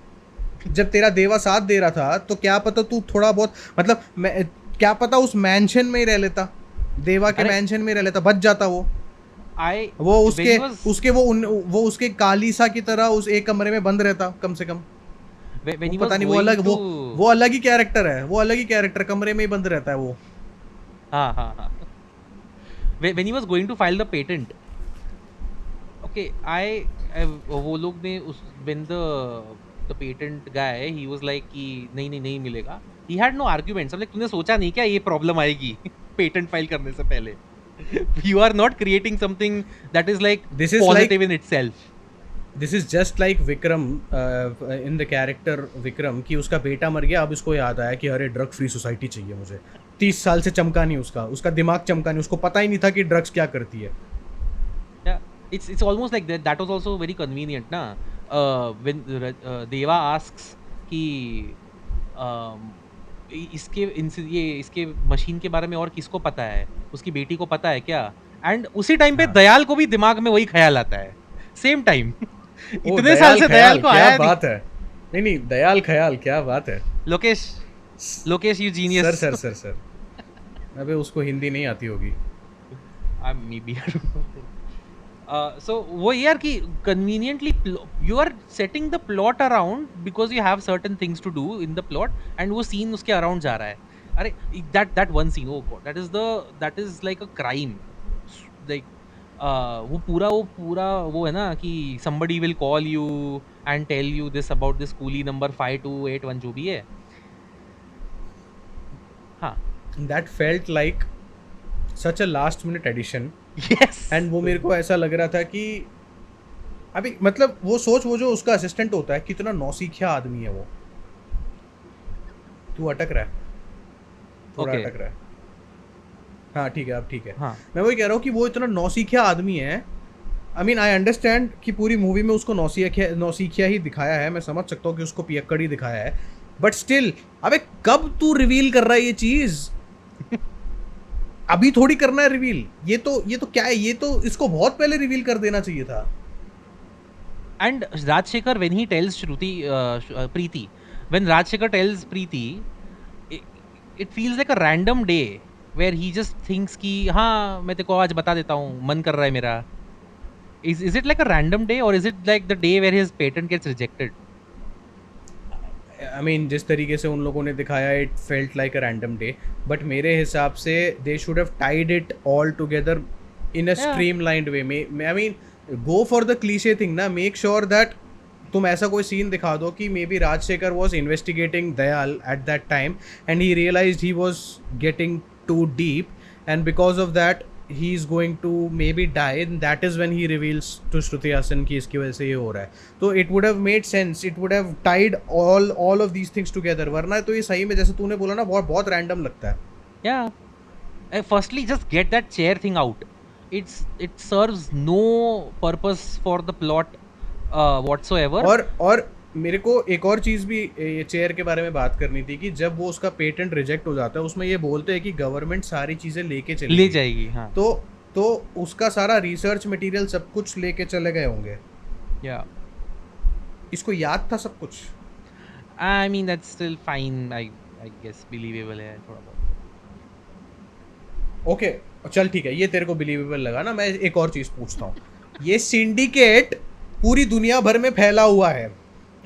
जब तेरा देवा साथ दे रहा था तो क्या पता तू थोड़ा बहुत मतलब क्या पता उस मैंशन में ही रह लेता, देवा के अरे- मैंशन में रह लेता, बच जाता वो. वो when उसके कालीसा की तरह उस एक कमरे में बंद रहता कम से कम. when he वो was पता नहीं वो going अलग to- वो अलग ही कैरेक्टर है, वो अलग ही कैरेक्टर, कमरे में ही बंद रहता है वो. हाँ. When he was going to file the patent, okay, वो लोग ने when the patent guy, he was like कि नहीं मिलेगा. He had no arguments. मतलब तूने सोचा नहीं क्या ये प्रॉब्लम आएगी पेटेंट फाइल करने से पहले? You are not creating something that is like This is positive in itself. This is just like Vikram in the character Vikram कि उसका बेटा मर गया, अब इसको याद आया कि अरे ड्रग फ्री सोसाइटी चाहिए मुझे. 30 साल से चमका नहीं उसका दिमाग चमका नहीं, उसको पता ही नहीं था कि ड्रग्स क्या करती है. Yeah, it's almost like that. That was also very convenient, ना? When Deva asks कि इसके मशीन के बारे में और किसको पता है, उसकी बेटी को पता है क्या? एंड उसी टाइम पे हाँ. दयाल को भी दिमाग में वही ख्याल आता है, सेम टाइम. ओ, इतने साल से दयाल को आया क्या बात है. नहीं दयाल ख्याल क्या बात है. Lokesh you genius. सर अबे उसको हिंदी नहीं आती होगी. maybe I don't know. So वो यार कि conveniently you are setting the plot around because you have certain things to do in the plot, and वो scene उसके around जा रहा है. अरे that one scene, oh god, that is like a crime. Like वो पूरा वो है ना कि somebody will call you and tell you this about this coolie number 5281 जो भी है. हाँ. That felt like such a last minute addition. Yes. And वो मेरे को ऐसा लग रहा था कि अभी मतलब वो सोच, वो जो उसका असिस्टेंट होता है कितना नौसिखिया आदमी है वो. तू अटक रहा है, थोड़ा Okay. अटक रहा है. हाँ ठीक है, अब ठीक है. हाँ. मैं वही कह रहा हूँ कि वो इतना नौसिखिया आदमी है. आई मीन आई अंडरस्टैंड कि पूरी मूवी में उसको नौसिखिया ही दिखाया है. मैं समझ सकता हूँ कि उसको पियक्कड़ ही दिखाया है. बट स्टिल, अबे कब तू रिवील कर रहा है ये चीज? अभी थोड़ी करना है रिवील. ये तो क्या है? ये तो इसको बहुत पहले रिवील कर देना चाहिए था. And Rajshekhar, when he tells Preeti, when Rajshekhar tells Preeti, it, it feels like a random day where he just thinks कि हाँ मैं तेको आज बता देता हूँ, मन कर रहा है मेरा. Is it like a random day, or is it like the day where his patent gets rejected? I mean जिस तरीके से उन लोगों ने दिखाया, it felt like a random day. But मेरे हिसाब से they should have tied it all together in a Yeah. Streamlined way. I mean go for the cliche thing ना. मेक श्योर दैट तुम ऐसा कोई सीन दिखा दो कि maybe Rajshekhar was investigating Dayal at that time and he realize he was getting too deep and because of that he is going to maybe die, and that is when he reveals to Shruti Hassan कि इसकी वजह से ये हो रहा है. तो it would have made sense, it would have tied all of these things together. वरना तो ये सही में जैसे तूने बोला ना, बहुत बहुत रैंडम लगता है. Yeah. Firstly, just get that chair thing out. It serves no purpose for the plot whatsoever. और मेरे को एक और चीज़ भी ये चेयर के बारे में बात करनी थी कि जब वो उसका पेटेंट रिजेक्ट हो जाता है, उसमें ये बोलते हैं कि गवर्नमेंट सारी चीज़ें लेके चली ले गई. जाएगी. हाँ. तो उसका सारा रिसर्च मटेरियल सब कुछ लेके चले गए होंगे. Yeah. इसको याद था सब कुछ. I mean that's still fine. I guess believable है थोड़ा बहुत. ओके चल ठीक है, ये तेरे को बिलीवेबल लगा ना. मैं एक और चीज़ पूछता हूँ. ये सिंडिकेट पूरी दुनिया भर में फैला हुआ है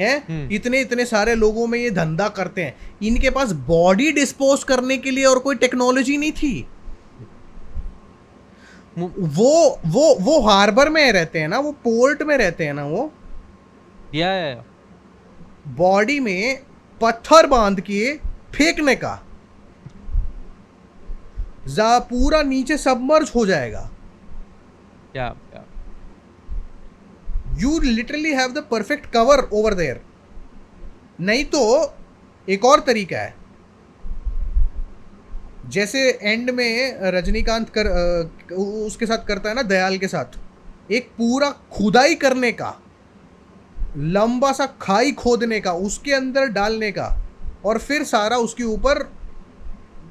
इतने इतने सारे लोगों में ये धंधा करते हैं. इनके पास बॉडी डिस्पोज करने के लिए और कोई टेक्नोलॉजी नहीं थी. वो हार्बर में रहते हैं ना, वो पोर्ट में रहते हैं ना. वो Yeah. बॉडी में पत्थर बांध के फेंकने का, पूरा नीचे सबमर्ज हो जाएगा. Yeah. You literally have the perfect cover over there. नहीं तो एक और तरीका है, जैसे एंड में रजनीकांत उसके साथ करता है ना, दयाल के साथ, एक पूरा खुदाई करने का, लंबा सा खाई खोदने का, उसके अंदर डालने का, और फिर सारा उसके ऊपर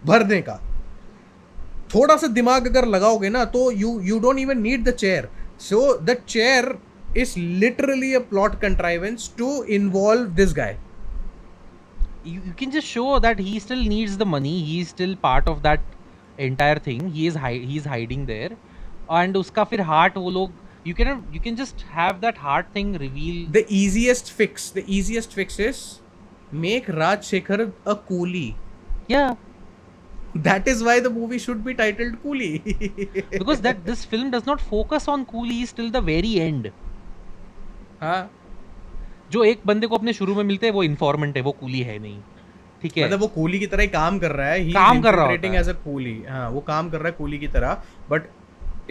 भरने का. थोड़ा सा दिमाग अगर लगाओगे ना तो you don't even need the chair. So the chair is literally a plot contrivance to involve this guy. You can just show that he still needs the money. He is still part of that entire thing. He's hiding there. And उसका फिर heart वो लोग, you can just have that heart thing reveal. The easiest fix is make Rajshekhar a coolie. Yeah. That is why the movie should be titled Coolie. Because this film does not focus on coolies till the very end. हाँ, जो एक बंदे को अपने शुरू में मिलते हैं वो इन्फॉर्मेंट है, वो कूली है नहीं. ठीक है, मतलब वो कूली की तरह ही काम कर रहा है. He काम is कर रहा होता infiltrating है. as a coolie. हाँ, वो काम कर रहा है कूली की तरह, but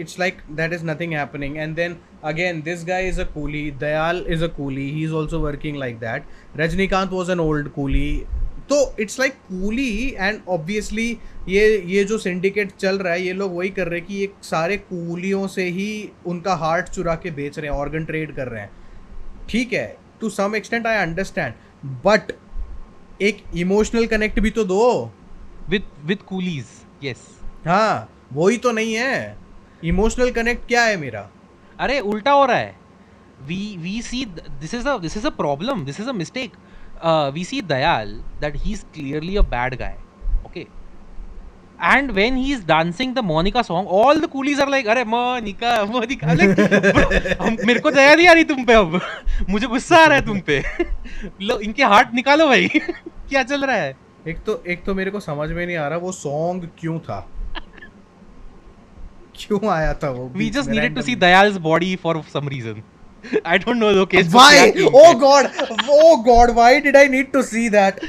it's like that is nothing happening. And then again, this guy is a coolie. Dayal is a coolie. He's also working like that. Rajnikant was an old coolie. तो it's like coolie. And obviously ये जो syndicate चल रहा है, ये लोग वही कर रहे हैं कि ये सारे कूलियों से ही उनका हार्ट चुरा के बेच रहे हैं, ऑर्गन ट्रेड कर रहे हैं. ठीक है, to some extent I understand, but एक इमोशनल कनेक्ट भी तो दो with coolies. Yes. हाँ, वही तो नहीं है. इमोशनल कनेक्ट क्या है मेरा? अरे उल्टा हो रहा है. We see this is a problem. This is a mistake. We see Dayal that he's clearly a bad guy. Okay. And when he's dancing the Monica song, all the coolies are like, अरे Monica. Like, bro, मेरे को दया नहीं आ रही तुम पे अब. मुझे गुस्सा आ रहा है तुम पे. इनके हार्ट निकालो भाई. क्या चल रहा है? एक तो मेरे को समझ में नहीं आ रहा वो सॉन्ग क्यों था. क्यों आया था वो We बीच just में needed to see randomly? Dayal's body for some reason. I don't know the case. Why? Oh God, why did I need to see that?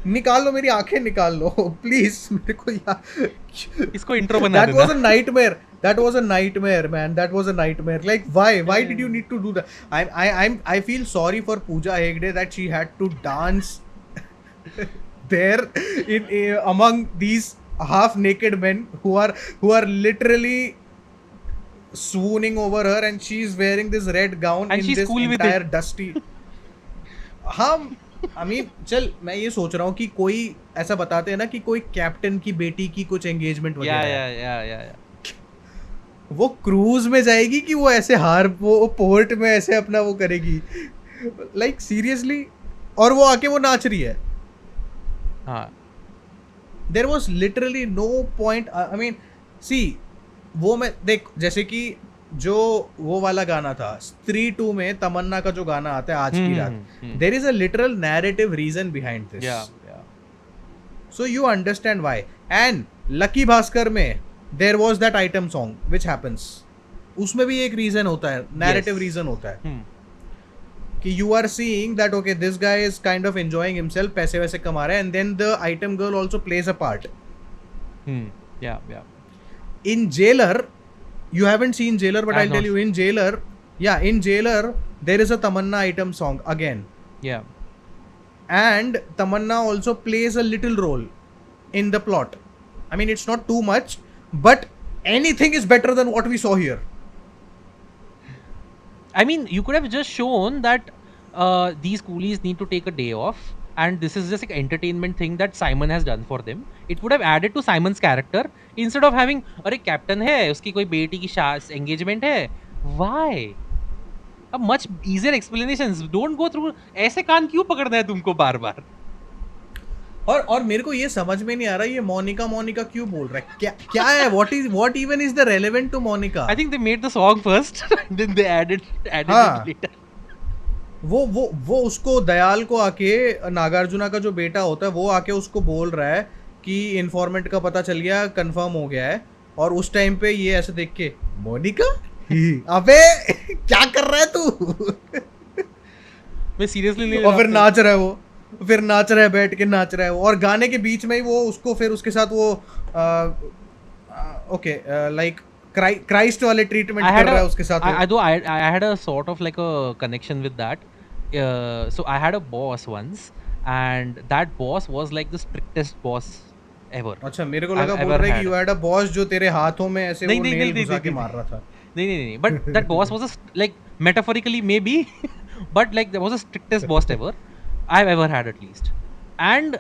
निकाल लो मेरी आंखें निकाल लो प्लीज मेरे को यार इसको intro बना that देना. was a nightmare. That was a nightmare, man. That was a nightmare. Like, why did you need to do that? I feel sorry for Pooja Hegde that she had to dance there among these half-naked men who are literally swooning over her, and she's wearing this red gown And in she's this cool with entire it. dusty. हाँ I mean, चल मैं ये सोच रहा हूँ कि कोई ऐसा बताते हैं ना कि कोई कैप्टन की बेटी की कुछ एंगेजमेंट Yeah, वगैरह है, yeah. वो क्रूज में जाएगी कि वो ऐसे वो पोर्ट में ऐसे अपना वो करेगी लाइक सीरियसली, और वो आके वो नाच रही है. हाँ. There was literally no point. I mean see, वो मैं देख जैसे कि जो वो वाला गाना था स्त्री 2 में तमन्ना का जो गाना आता है आज की रात, there is a literal narrative reason behind this. Yeah. So you understand why. And Lucky Bhaskar में there was that item song which happens. उसमें भी एक reason होता है, narrative Yes. reason होता है कि you are seeing that okay this guy is kind of enjoying himself, पैसे वैसे कमा रहा है, and then the item girl also plays a part. Yeah. In Jailer, you haven't seen Jailer, but I I'll have tell not. you in Jailer there is a Tamanna item song again. Yeah. And Tamanna also plays a little role in the plot. I mean, it's not too much, but anything is better than what we saw here. I mean, you could have just shown that these coolies need to take a day off, and this is just like an entertainment thing that Simon has done for them. It would have added to Simon's character instead of having, अरे captain है, उसकी कोई बेटी की engagement है. Why? A much easier explanations. Don't go through. ऐसे कान क्यों पकड़ना है तुमको बार बार? और मेरे को ये समझ में नहीं आ रहा ये मोनिका क्यों बोल रहा है, क्या है, what even is the relevant to Monica? I think they made the song first, then they added हाँ. it later. वो उसको दयाल को आके नागार्जुना का जो बेटा होता है वो आके उसको बोल रहा है कि इन्फॉर्मेंट का पता चल गया, कंफर्म हो गया है, और उस टाइम पे ये ऐसे देख के मोनिका अबे क्या कर रहा है तू मैं सीरियसली नहीं. और फिर नाच रहा है वो, फिर नाच रहा है, बैठ के नाच रहा है वो, और गाने के बीच में ही वो उसको फिर उसके साथ वो ओके लाइक क्राइस्ट वाले ट्रीटमेंट कर रहा है उसके साथ. I had a sort of like a connection with that. So I had a boss once, and that boss was like the strictest boss ever. अच्छा, मेरे को लगा I've बोल ever रहा है had. कि यू हैड अ बॉस जो तेरे हाथों में ऐसे नहीं, वो नहीं, नेल नहीं, घुसा नहीं, के नहीं, मार रहा था. नहीं. But that boss was like metaphorically maybe, but like that was the strictest boss ever I've ever had at least. And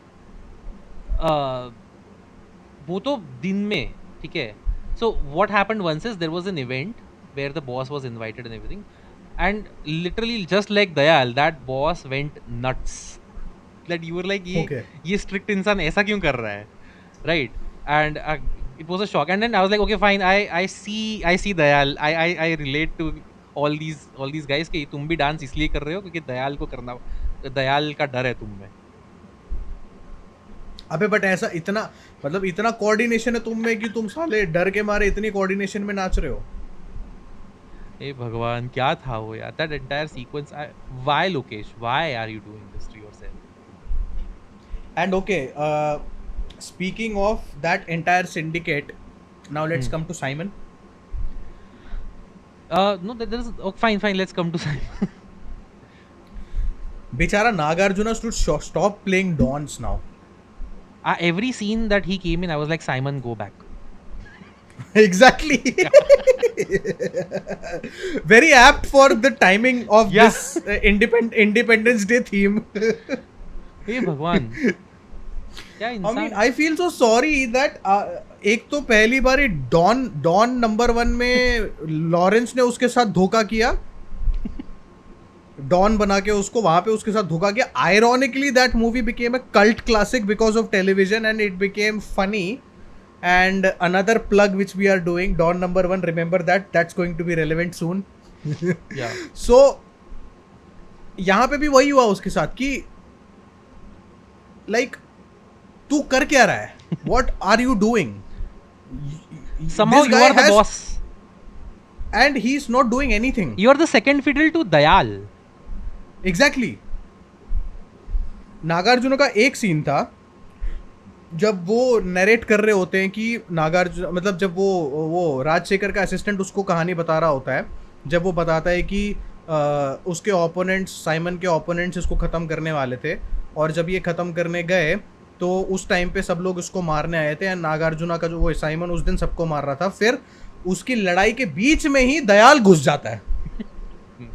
वो तो दिन में ठीक है. So what happened once is there was an event where the boss was invited and everything, and literally just like Dayal, that boss went nuts. That you were like ये strict इंसान ऐसा क्यों कर रहा है, right? And it was a shock. And then I was like, okay, fine. I see Dayal. I relate to all these guys कि तुम भी डांस इसलिए कर रहे हो क्योंकि दयाल को करना, दयाल का डर है तुम में. अबे बट ऐसा इतना मतलब इतना कोऑर्डिनेशन है तुम में कि तुम साले डर के मारे इतनी कोऑर्डिनेशन में नाच रहे हो. ए भगवान क्या था वो यार, that entire sequence. Why Lokesh, why are you doing this to yourself? And okay, speaking of that entire syndicate, now let's come to Simon. No, there is, oh, fine, let's come to Simon. बेचारा Nagarjuna should stop playing dons now. Every scene that he came in, I was like, Simon, go back. Exactly. Very apt for the timing of this Independence Day theme. हे भगवान क्या इंसान. I mean, I feel so sorry that एक तो पहली बार don number 1 में Lawrence ने उसके साथ धोखा किया, डॉन बना के उसको वहां पे उसके साथ धोखा किया. Ironically, that movie became a cult classic because of television and it became funny. And another plug which we are doing, Dawn number 1, remember that's going to be relevant soon. Yeah. So यहाँ पे भी वही हुआ उसके साथ कि like तू कर क्या रहा है, what are you doing? Somehow This you guy are the has, boss. and he's not doing anything. You are the second fiddle to Dayal. Exactly. Nagarjuna का एक सीन था जब वो नरेट कर रहे होते हैं कि नागार्जुन, मतलब जब वो राजशेखर का असिस्टेंट उसको कहानी बता रहा होता है, जब वो बताता है कि उसके ओपोनेंट्स, साइमन के ओपोनेंट्स इसको ख़त्म करने वाले थे, और जब ये ख़त्म करने गए तो उस टाइम पे सब लोग इसको मारने आए थे, एंड नागार्जुना का जो वो साइमन उस दिन सबको मार रहा था, फिर उसकी लड़ाई के बीच में ही दयाल घुस जाता है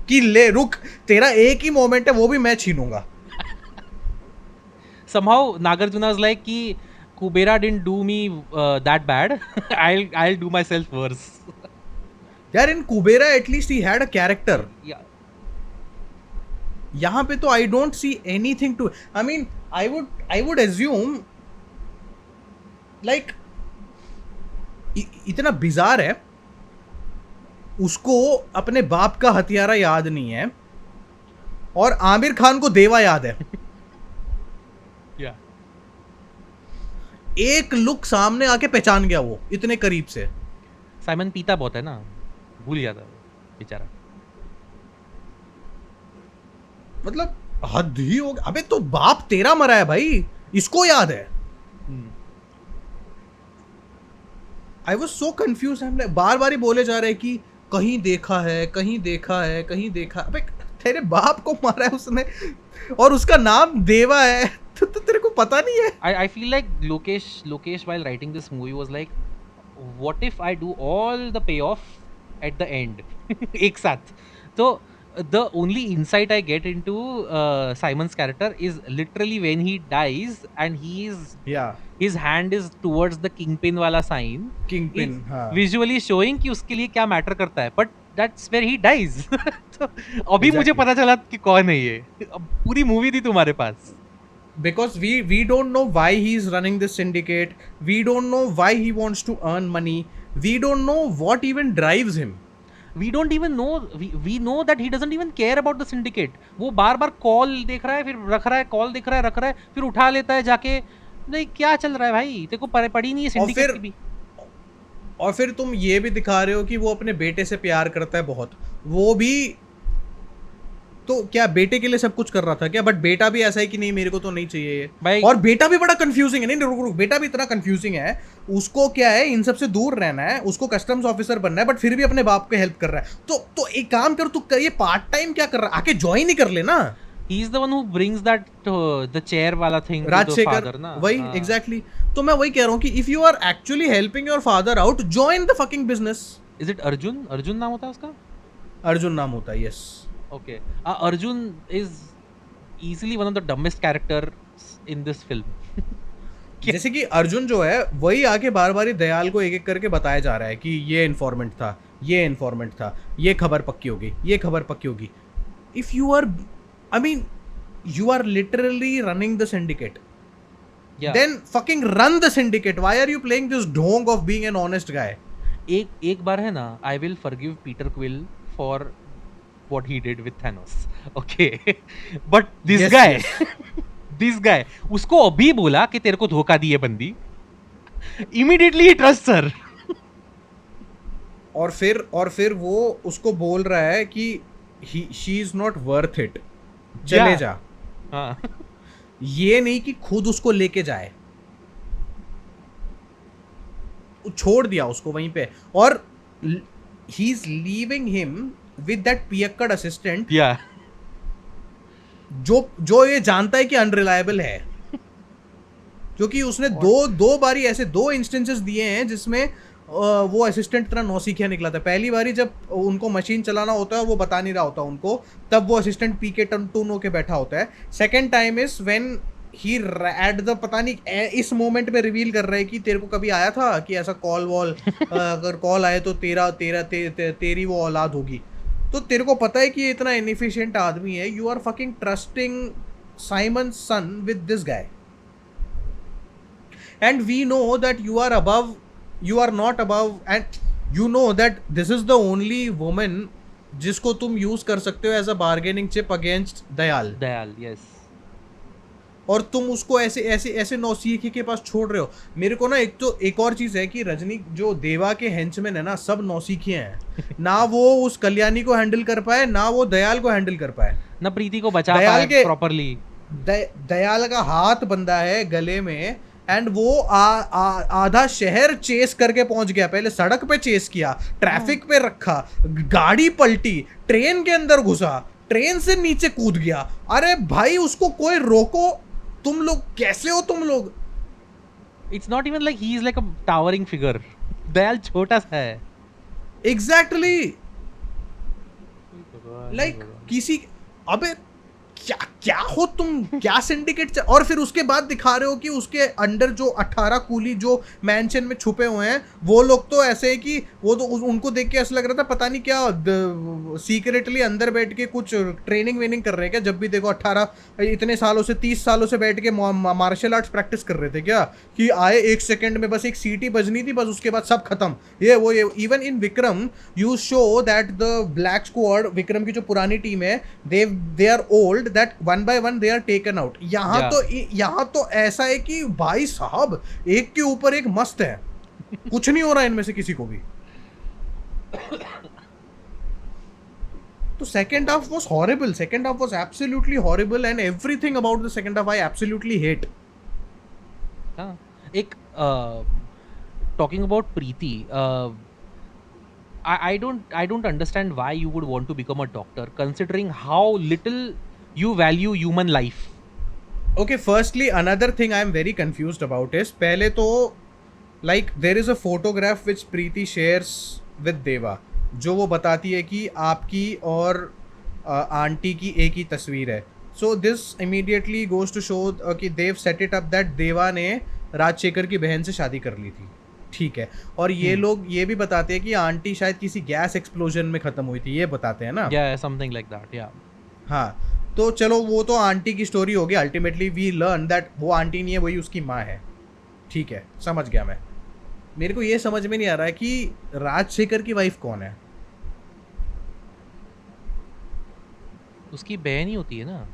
कि ले रुक, तेरा एक ही मोमेंट है, वो भी मैं छीनूंगा. Somehow Nagarjuna is like कि Kubera didn't do me that bad. I'll do myself worse. यार in Kubera at least he had a character. Yeah. यहाँ पे तो I don't see anything to, I mean I would assume like इतना bizarre है, उसको अपने बाप का हथियारा याद नहीं है और आमिर खान को देवा याद है. Yeah. एक लुक सामने आके पहचान गया वो इतने करीब से. साइमन पीता बहुत है ना, भूल जाता है वो बेचारा. मतलब हद ही हो गया. अबे तो बाप तेरा मरा है भाई, इसको याद है. I was so confuse. बार बार ही बोले जा रहे हैं कि कहीं देखा है, कहीं देखा है, कहीं देखा. अबे तेरे बाप को मारा है उसने और उसका नाम देवा है, तो तेरे को पता नहीं है. I feel like Lokesh while writing this movie was like, what if I do all the payoff at the end एक साथ. तो the only insight I get into Simon's character is literally when he dies and या his hand is towards the kingpin वाला sign. King pin. Is हाँ visually showing कि उसके लिए क्या मैटर करता है, but that's where he dies. तो अभी मुझे Exactly. पता चला कि कौन है ये. अब पूरी मूवी थी तुम्हारे पास. because we don't know why he's running this syndicate, we don't know why he wants to earn money, we don't know what even drives him. We don't even know, we know that he doesn't even care about the syndicate. वो बार बार call देख रहा है, फिर रख रहा है, call देख रहा है, रख रहा है, फिर उठा लेता है जाके. नहीं क्या चल रहा है भाई, तेरे को पड़ी नहीं है syndicate की भी. और फिर तुम ये भी दिखा रहे हो कि वो अपने बेटे से प्यार करता है बहुत, वो भी तो क्या बेटे के लिए सब कुछ कर रहा था क्या? बट बेटा भी ऐसा है कि नहीं मेरे को तो नहीं चाहिए ये भाई और बेटा भी बड़ा कंफ्यूजिंग है. नहीं रुक रुक, बेटा भी इतना कंफ्यूजिंग है. उसको क्या है, इन सब से दूर रहना है, उसको कस्टम्स ऑफिसर बनना है, बट फिर भी अपने बाप को हेल्प कर रहा है. तो एक काम कर, तू ये पार्ट टाइम क्या कर रहा है, आके ज्वाइन ही कर लेना. he is the one who brings that the chair वाला thing to the Rajshekhar father ना. वही हाँ. एग्जैक्टली. तो मैं वही कह रहा हूँ कि if you are actually helping your father out, join the fucking business. Is it Arjun नाम होता है उसका. अर्जुन नाम होता है. Yes. Okay. Arjun is easily one of the dumbest characters in this film. जैसे कि अर्जुन जो है वही आके बार बार ही दयाल को एक एक करके बताया जा रहा है कि ये इन्फॉर्मेंट था, ये इन्फॉर्मेंट था, ये खबर पक्की होगी, ये खबर पक्की होगी. If you are, I mean you are literally running the syndicate, Yeah. then fucking run the syndicate. Why are you playing this ढोंग of being an honest guy? एक बार है ना, I will forgive Peter Quill for what he did with Thanos. Okay. But this Yes, guy, yes. this guy, उसको अभी बोला कि तेरे को धोखा दी है बंदी. Immediately he trusts her. और फिर वो उसको बोल रहा है कि she is not worth it. चले Yeah. जा. हाँ. ये नहीं कि खुद उसको लेके जाए, छोड़ दिया उसको वहीं पे, और he is leaving him with that पियक्कड़ असिस्टेंट Yeah. जो ये जानता है कि अनरिलायबल है. क्योंकि उसने दो बारी ऐसे दो इंस्टेंसेस दिए हैं जिसमें वो असिस्टेंट इतना नौसिखिया निकला था. पहली बारी जब उनको मशीन चलाना होता है वो बता नहीं रहा होता उनको, तब वो असिस्टेंट पी के टून होके बैठा होता है. Second time is when he at the, पता नहीं इस मोमेंट में रिवील कर रहा है कि तेरे को कभी आया था कि ऐसा कॉल वॉल अगर कॉल आए तो तेरी वो औलाद होगी. तो तेरे को पता है कि ये इतना इनएफिशिएंट आदमी है. You are fucking trusting Simon son with this guy, and we know that you are above, you are not above, and you know that this is the only woman जिसको तुम यूज कर सकते हो as a bargaining chip against Dayal. Dayal, yes. और तुम उसको ऐसे ऐसे ऐसे नौसिखिए के पास छोड़ रहे हो। मेरे को ना एक और चीज है कि रजनी जो देवा के हेंचमैन है ना, सब नौसिखिए हैं। ना वो उस कल्याणी को हैंडल कर पाए, ना वो दयाल को हैंडल कर पाए। ना प्रीति को बचा दयाल पाए के प्रॉपरली। दयाल का हाथ बंधा है गले में, एंड वो आधा शहर चेस करके पहुंच गया। पहले सड़क पे चेस किया, ट्रैफिक पे रखा, गाड़ी पलटी, ट्रेन के अंदर घुसा, ट्रेन से नीचे कूद गया। अरे भाई उसको कोई रोको, तुम लोग कैसे हो तुम लोग? It's not even like he is like a towering figure. Dayal छोटा सा है। एग्जैक्टली लाइक किसी, अबे क्या क्या हो तुम, क्या सिंडिकेट। और फिर उसके बाद दिखा रहे हो कि उसके अंडर जो 18 कूली जो मैंशन में छुपे हुए हैं, वो लोग तो ऐसे है कि वो तो उनको देख के ऐसा लग रहा था पता नहीं क्या सीक्रेटली अंदर बैठ के कुछ ट्रेनिंग वेनिंग कर रहे हैं क्या। जब भी देखो 18 इतने सालों से 30 सालों से बैठ के मार्शल आर्ट्स प्रैक्टिस कर रहे थे क्या, कि आए 1 सेकंड में बस एक सीटी बजनी थी, बस उसके बाद सब खत्म। ये वो ये even in Vikram you show that the black squad, Vikram की जो पुरानी टीम है, they are old, that one by one they are taken out. यहाँ तो ऐसा है कि भाई साहब एक के ऊपर एक मस्त है, कुछ नहीं हो रहा इनमें से किसी को भी। तो second half was horrible, second half was absolutely horrible, and everything about the second half I absolutely hate. हाँ, एक talking about Preeti, I don't understand why you would want to become a doctor, considering how little you value human life. Okay, firstly, another thing I am very confused about is, पहले तो like there is a photograph which Preeti shares with Deva, जो वो बताती है कि आपकी और aunty की एक ही तस्वीर है। So this immediately goes to show कि they've set it up that देवा ने राजशेखर की बहन से शादी कर ली थी, ठीक है। और ये लोग ये भी बताते हैं कि आंटी शायद किसी गैस एक्सप्लोजन में खत्म हुई थी, ये बताते हैं ना। Yeah, something like that. Yeah. हाँ, तो चलो वो तो आंटी की स्टोरी होगी। अल्टीमेटली वी लर्न दैट वो आंटी नहीं है, वही उसकी माँ है, ठीक है, समझ गया मैं। मेरे को ये समझ में नहीं आ रहा है कि राजशेखर की वाइफ कौन है। उसकी बहन ही होती है ना।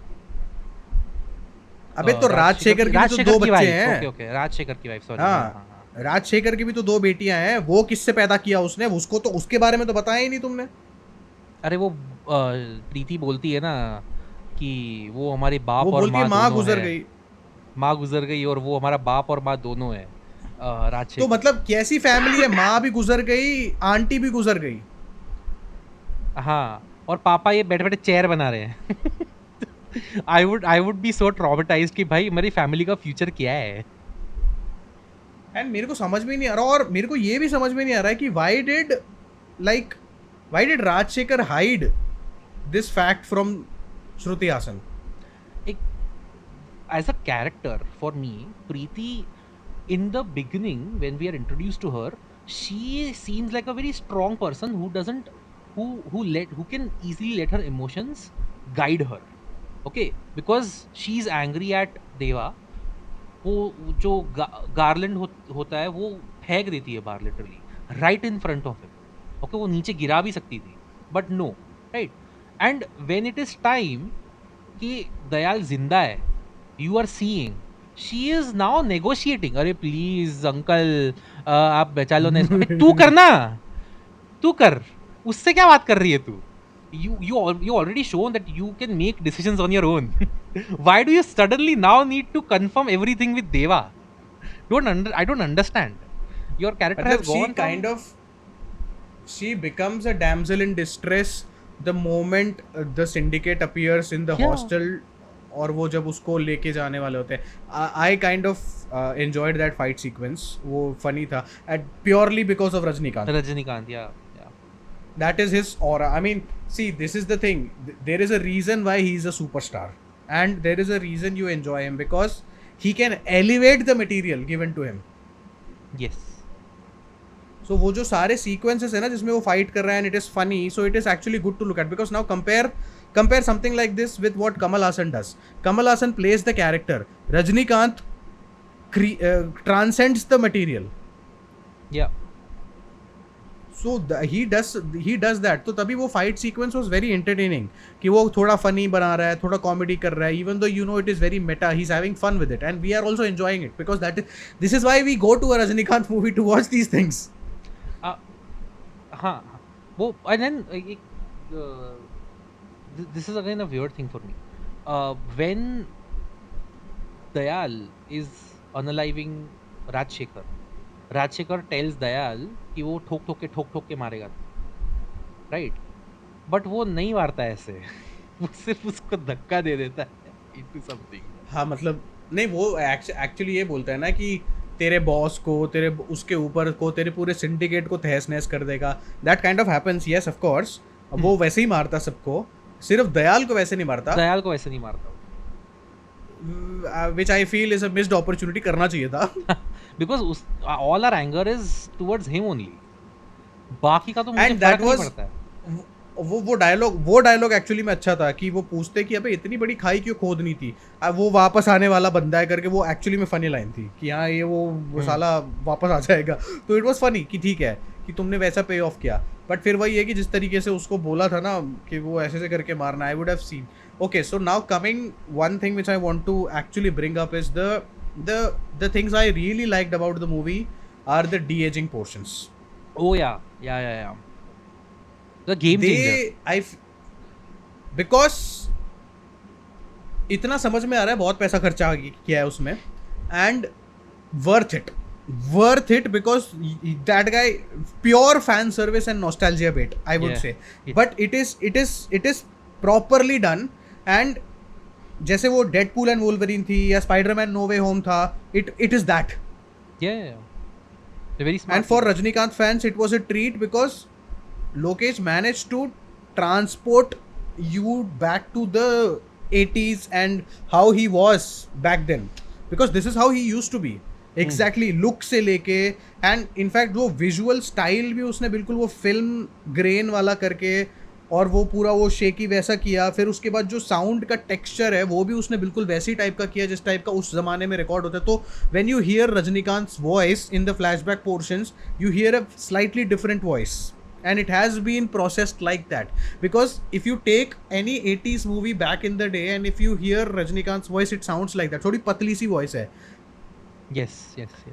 अबे तो राजशेखर की भी तो 2 बच्चे हैं। ओके ओके, राजशेखर की वाइफ, सॉरी। हाँ, राजशेखर की भी तो 2 बेटियां हैं। वो किससे पैदा किया उसने, उसको तो उसके बारे में तो बताया ही नहीं तुमने। अरे वो प्रीति बोलती है ना कि वो हमारे बाप वो और बोलती है माँ माँ दोनों गुजर है। गई। माँ गुजर गई और वो हमारा बाप और माँ दोनों है। तो राजशेखर। मतलब कैसी फैमिली है, माँ भी गुजर गई, आंटी भी गुजर गई। हाँ, और पापा ये बैठे बैठे चेयर बना रहे हैं। I would be so traumatised कि भाई मेरी फैमिली का फ्यूचर क्या है। एंड मेरे को समझ में नहीं आ रहा, और मेरे को ये भी समझ में नहीं आ रहा है कि why did Rajshekhar hide this fact from Shruti Haasan. As a character, for me, Preeti, in the beginning, when we are introduced to her, she seems like a very strong person who can easily let her emotions guide her. Okay, because she's angry at Deva. वो जो garland होता है वो फेंक देती है बाहर, literally right in front of him. Okay, वो नीचे गिरा भी सकती थी, but no, right. And when it is time कि दयाल जिंदा है, you are seeing she is now negotiating. अरे प्लीज अंकल, आप बचा लो ना इसको। तू करना, तू कर, उससे क्या बात कर रही है तू? you already shown that you can make decisions on your own. Why do you suddenly now need to confirm everything with Deva? I don't understand. Your character has gone she becomes a damsel in distress the moment the syndicate appears in the hostel, और वो जब उसको लेके जाने वाले होते हैं। I kind of enjoyed that fight sequence, वो funny था, purely because of Rajinikanth, yeah. That is his aura. I mean, see, this is the thing. There is a reason why he is a superstar, and there is a reason you enjoy him, because he can elevate the material given to him. Yes. So वो जो सारे sequences है ना जिसमें वो fight कर रहा है, and it is funny, so it is actually good to look at, because now compare something like this with what Kamal Haasan does. Kamal Haasan plays the character. Rajinikanth transcends the material. Yeah. So he does that. तो तभी वो fight sequence was very entertaining कि वो थोड़ा funny बना रहा है, थोड़ा comedy कर रहा है, even though you know it is very meta, he's having fun with it and we are also enjoying it because this is why we go to a Rajinikanth movie to watch these things. हाँ हाँ, वो and then this is again a weird thing for me. When Dayal is unaliving Rajshekhar, Rajshekhar tells Dayal कि वो ठोक ठोक के मारेगा, right? But वो नहीं मारता है ऐसे वो सिर्फ उसको धक्का दे देता है into something. हाँ मतलब नहीं, वो एक्चुअली ये बोलता है ना कि तेरे बॉस को, तेरे उसके ऊपर को, तेरे पूरे सिंडिकेट को तहस नहस कर देगा. That kind of happens, yes of course. वो वैसे ही मारता सबको, सिर्फ दयाल को वैसे नहीं मारता. दयाल को वैसे नहीं मारता, which I feel is a missed opportunity. करना चाहिए था. because all our anger is towards him only. बाकी का तो मुझे And that फर्क नहीं was पड़ता है. वो डायलॉग एक्चुअली में अच्छा था कि वो पूछते कि अबे इतनी बड़ी खाई क्यों खोदनी थी, अब वो वापस आने वाला बंदा है करके. वो एक्चुअली में फनी लाइन थी कि हाँ ये वो साला वापस आ जाएगा. तो इट वाज फनी कि ठीक है कि तुमने वैसा पे ऑफ किया. बट फिर वही है कि जिस तरीके से उसको बोला था ना कि वो ऐसे करके मारना, I would have seen. Okay, so now coming, one thing which I want to actually bring up is the things I really liked about the movie are the de-aging portions. Oh yeah. The game changer. Because इतना समझ में आ रहा है, बहुत पैसा खर्चा किया है उसमें, and worth it because that guy pure fan service and nostalgia bait, I would say. But it is properly done. And जैसे वो डेडपूल एंड वोल्वरिन थी या स्पाइडरमैन नो वे होम था, it is that. And for Rajinikanth fans it was a treat because Lokesh manage to transport you back to the 80s and how he was back then, because this is how he used to be exactly, look से लेके. And in fact वो visual style भी उसने बिल्कुल वो film grain वाला करके और वो पूरा वो शेकी वैसा किया. फिर उसके बाद जो साउंड का टेक्सचर है वो भी उसने बिल्कुल वैसी टाइप का किया जिस टाइप का उस जमाने में रिकॉर्ड होता है. तो when you hear Rajinikanth's voice in the flashback portions, you hear a slightly different voice and it has been processed like that. Because if you take any 80s movie back in the day and if you hear Rajinikanth's voice, it sounds like that. थोड़ी पतली सी voice है. yes.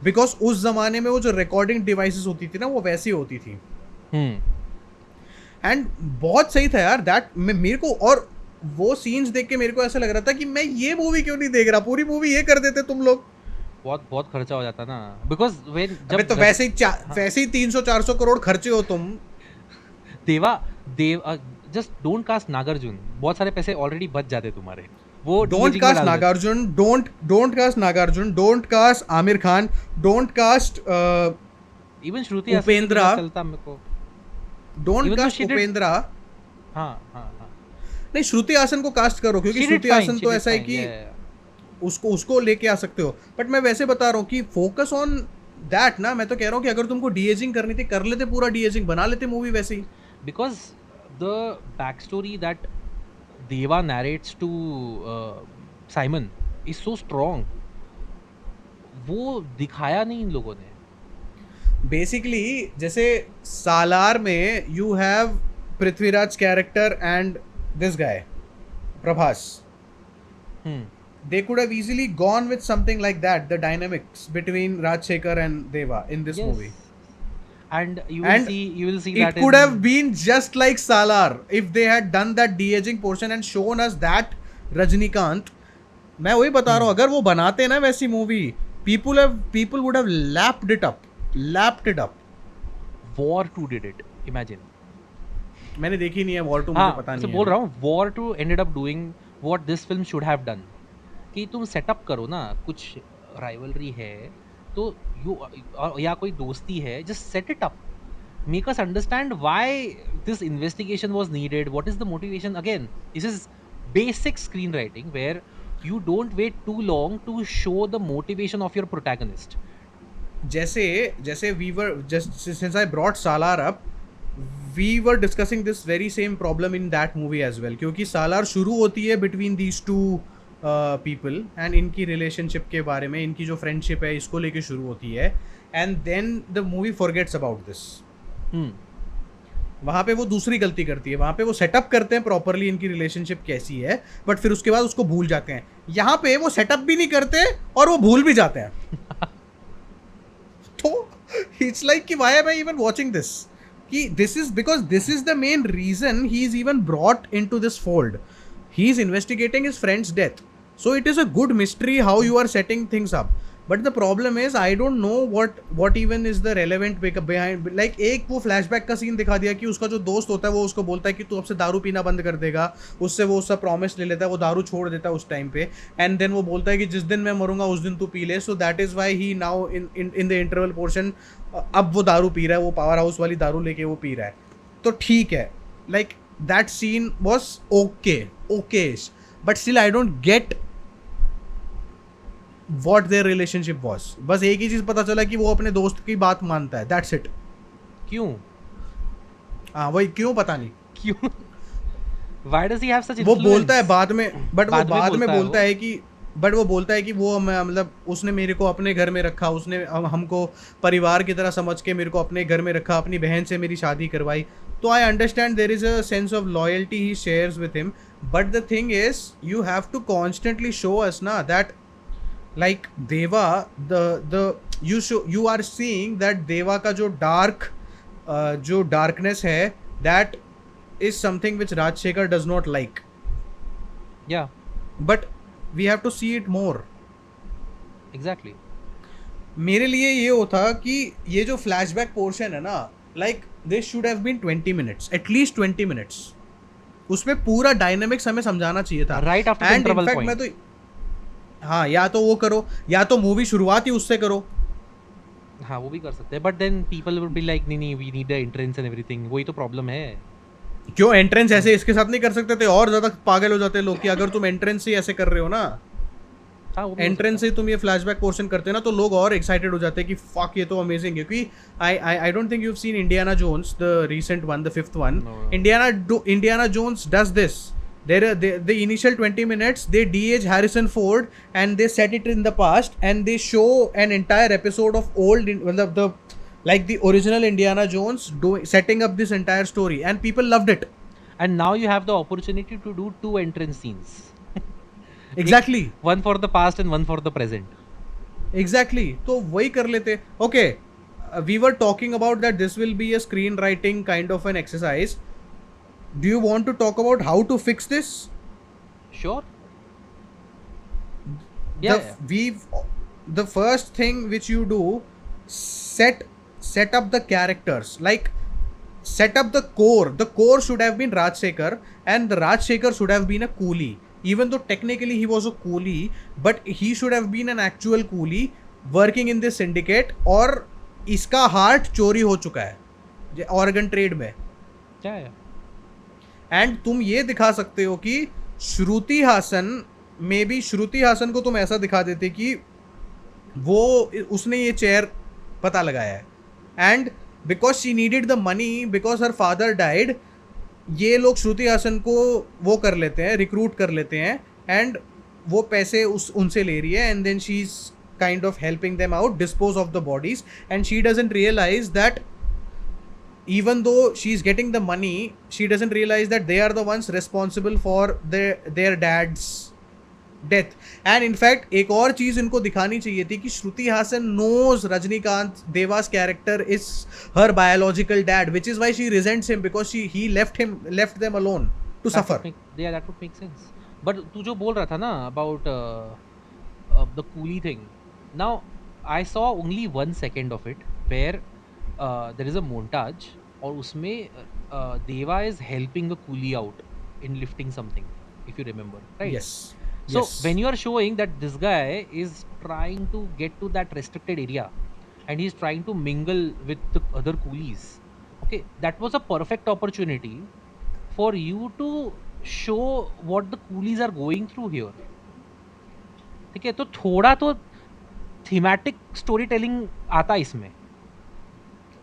Because उस जमाने में वो जो recording devices होती थी ना वो वैसी होती थी. एंड बहुत सही था यार दैट. मेरे को और वो सीन्स देख के मेरे को ऐसा लग रहा था कि मैं ये मूवी क्यों नहीं देख रहा, पूरी मूवी ये कर देते तुम लोग. बहुत खर्चा हो जाता ना, बिकॉज जब तो वैसे ही 300-400 करोड़ खर्चे हो तुम. जस्ट डोंट कास्ट नागार्जुन, बहुत सारे पैसे ऑलरेडी बच जाते तुम्हारे. वो don't cast Nagarjuna, don't cast Nagarjuna, don't cast Aamir Khan, don't cast even Shruti Upendra, चलता मेरे को. Don't cast Upendra. हाँ नहीं, श्रुति हासन को कास्ट करो क्योंकि श्रुति हासन तो ऐसा है कि उसको लेके आ सकते हो. बट मैं वैसे बता रहा हूँ कि फोकस ऑन दैट ना. मैं तो कह रहा हूँ कि अगर तुमको डीएजिंग करनी थी कर लेते, पूरा डीएजिंग बना लेते मूवी वैसे ही. Because the back story that Deva narrates to Simon is so strong, वो दिखाया नहीं इन लोगों ने. बेसिकली जैसे सालार में you have Prithviraj character and this guy Prabhas. They could have easily gone with something like that, the dynamics between Rajshekhar and Deva in this movie. And you will see that it could have been just like Salar if they had done that de-aging portion and shown us that Rajnikant. मैं वही बता रहा हूँ, अगर वो बनाते ना वैसी movie, people would have lapped it up. War 2 did it, imagine. मैंने देखी नहीं है War 2, मुझे पता नहीं है. बोल रहा हूँ War 2 ended up doing what this film should have done. कि तुम सेटअप करो ना, कुछ राइवलरी है तो या कोई दोस्ती है, just set it up, make us understand why this investigation was needed, what is the motivation. Again this is basic screen writing where you don't wait too long to show the motivation of your protagonist. जैसे we were just since I brought Salar up, we were discussing this very same problem in that movie as well, क्योंकि सालार शुरू होती है between these two people and इनकी relationship के बारे में, इनकी जो friendship है इसको लेके शुरू होती है, and then the movie forgets about this. वहाँ पे वो दूसरी गलती करती है, वहाँ पे वो सेटअप करते हैं प्रॉपरली इनकी रिलेशनशिप कैसी है, बट फिर उसके बाद उसको भूल जाते हैं। यहाँ पे वो सेटअप भी नहीं करते और वो भूल भी जाते हैं। तो इट्स लाइक कि why am I even watching this, कि this is because this is the main reason he is even brought into this fold. He is investigating his friend's death, so it is a good mystery how you are setting things up, but the problem is I don't know what even is the relevant behind, like एक वो flashback का scene दिखा दिया कि उसका जो दोस्त होता है वो उसको बोलता है कि तू अब से दारू पीना बंद कर देगा, उससे वो उसका प्रॉमिस ले लेता है, वो दारू छोड़ देता है उस टाइम पे, एंड देन वो बोलता है कि जिस दिन मैं मरूंगा उस दिन तू पी ले, सो that is why he now in the interval portion अब वो दारू पी रहा है, वो पावर हाउस वाली दारू लेके वो पी रहा है। तो ठीक है, like that scene was okay, but still I don't get what their relationship was। बस एक ही चीज पता चला कि वो अपने दोस्त की बात मानता है, that's it। क्यों? हाँ वही, क्यों पता नहीं क्यों? Why does he have such वो influence? बोलता है बाद में, बट वो बाद में बोलता बोलता है कि, बट वो बोलता है कि वो मतलब उसने मेरे को अपने घर में रखा, उसने हमको परिवार की तरह समझ के मेरे को अपने घर में रखा, अपनी बहन से मेरी शादी करवाई। तो I understand there is a sense of loyalty he shares with him, but the thing is you have to constantly show us ना that like Deva, you are seeing that Deva का जो darkness है, that is something which Rajshekhar does not like, Yeah, but we have to see it more। exactly। मेरे लिए ये होता कि ये जो flashback portion है ना, like this should have been 20 minutes, at least 20 minutes। उसमें पूरा dynamics हमें समझाना चाहिए था, Right after the and interval in fact point। मैं तो हाँ, या तो वो करो, या तो मूवी शुरुआत ही उससे करो। हाँ वो भी कर सकते हैं, but then people would be like नहीं नहीं we need the entrance and everything, वही तो प्रॉब्लम है। क्यों एंट्रेंस ऐसे इसके साथ नहीं कर सकते थे? और ज्यादा पागल हो जाते लोग कि अगर तुम एंट्रेंस से ऐसे कर रहे हो ना, हाँ वो भी हो एंट्रेंस से तुम ये फ्लैशबैक पोर्शन करते ना, तो लोग और एक्साइटेड हो जाते हैं कि फक ये तो अमेजिंग है। क्योंकि I don't think you have seen Indiana Jones, the recent one, the fifth one. No. Indiana Jones does this. The initial 20 minutes they de-age Harrison Ford and they set it in the past and they show an entire episode of old like the original Indiana Jones setting up this entire story, and people loved it। And now you have the opportunity to do 2 entrance scenes, Exactly, one for the past and one for the present। exactly। तो वही कर लेते। Okay, we were talking about that this will be a screenwriting kind of an exercise। Do you want to talk about how to fix this? Sure। Yeah, The first thing which you do, set up the characters, like set up the core. The core should have been Rajshekhar, and the Rajshekhar should have been a coolie, even though technically he was a coolie, but he should have been an actual coolie working in this syndicate, और इसका heart चोरी हो चुका है organ trade में। क्या है? And तुम ये दिखा सकते हो कि श्रुति हासन में भी, श्रुति हासन को तुम ऐसा दिखा देते कि वो उसने ये चेयर पता लगाया है, and because she needed the money because her father died, ये लोग श्रुति हासन को वो कर लेते हैं, रिक्रूट कर लेते हैं, एंड वो पैसे उनसे ले रही है, and then she is kind of helping them out dispose of the bodies, and she doesn't realise that even though she is getting the money, she doesn't realize that they are the ones responsible for their dad's death। and in fact एक और चीज इनको दिखानी चाहिए थी कि श्रुति Haasan knows Rajinikanth देवा's character is her biological dad, which is why she resents him because he left them alone to suffer। Yeah, that would make sense। But तू जो बोल रहा था ना about the coolie thing, now I saw only 1 second of it where there is a montage और उसमें देवा is helping a coolie out in lifting something, if you remember, right? yes So yes। when you are showing that this guy is trying to get to that restricted area and he's trying to mingle with the other coolies, okay, that was a perfect opportunity for you to show what the coolies are going through here। ठीक है, तो थोड़ा तो thematic story telling आता इसमें,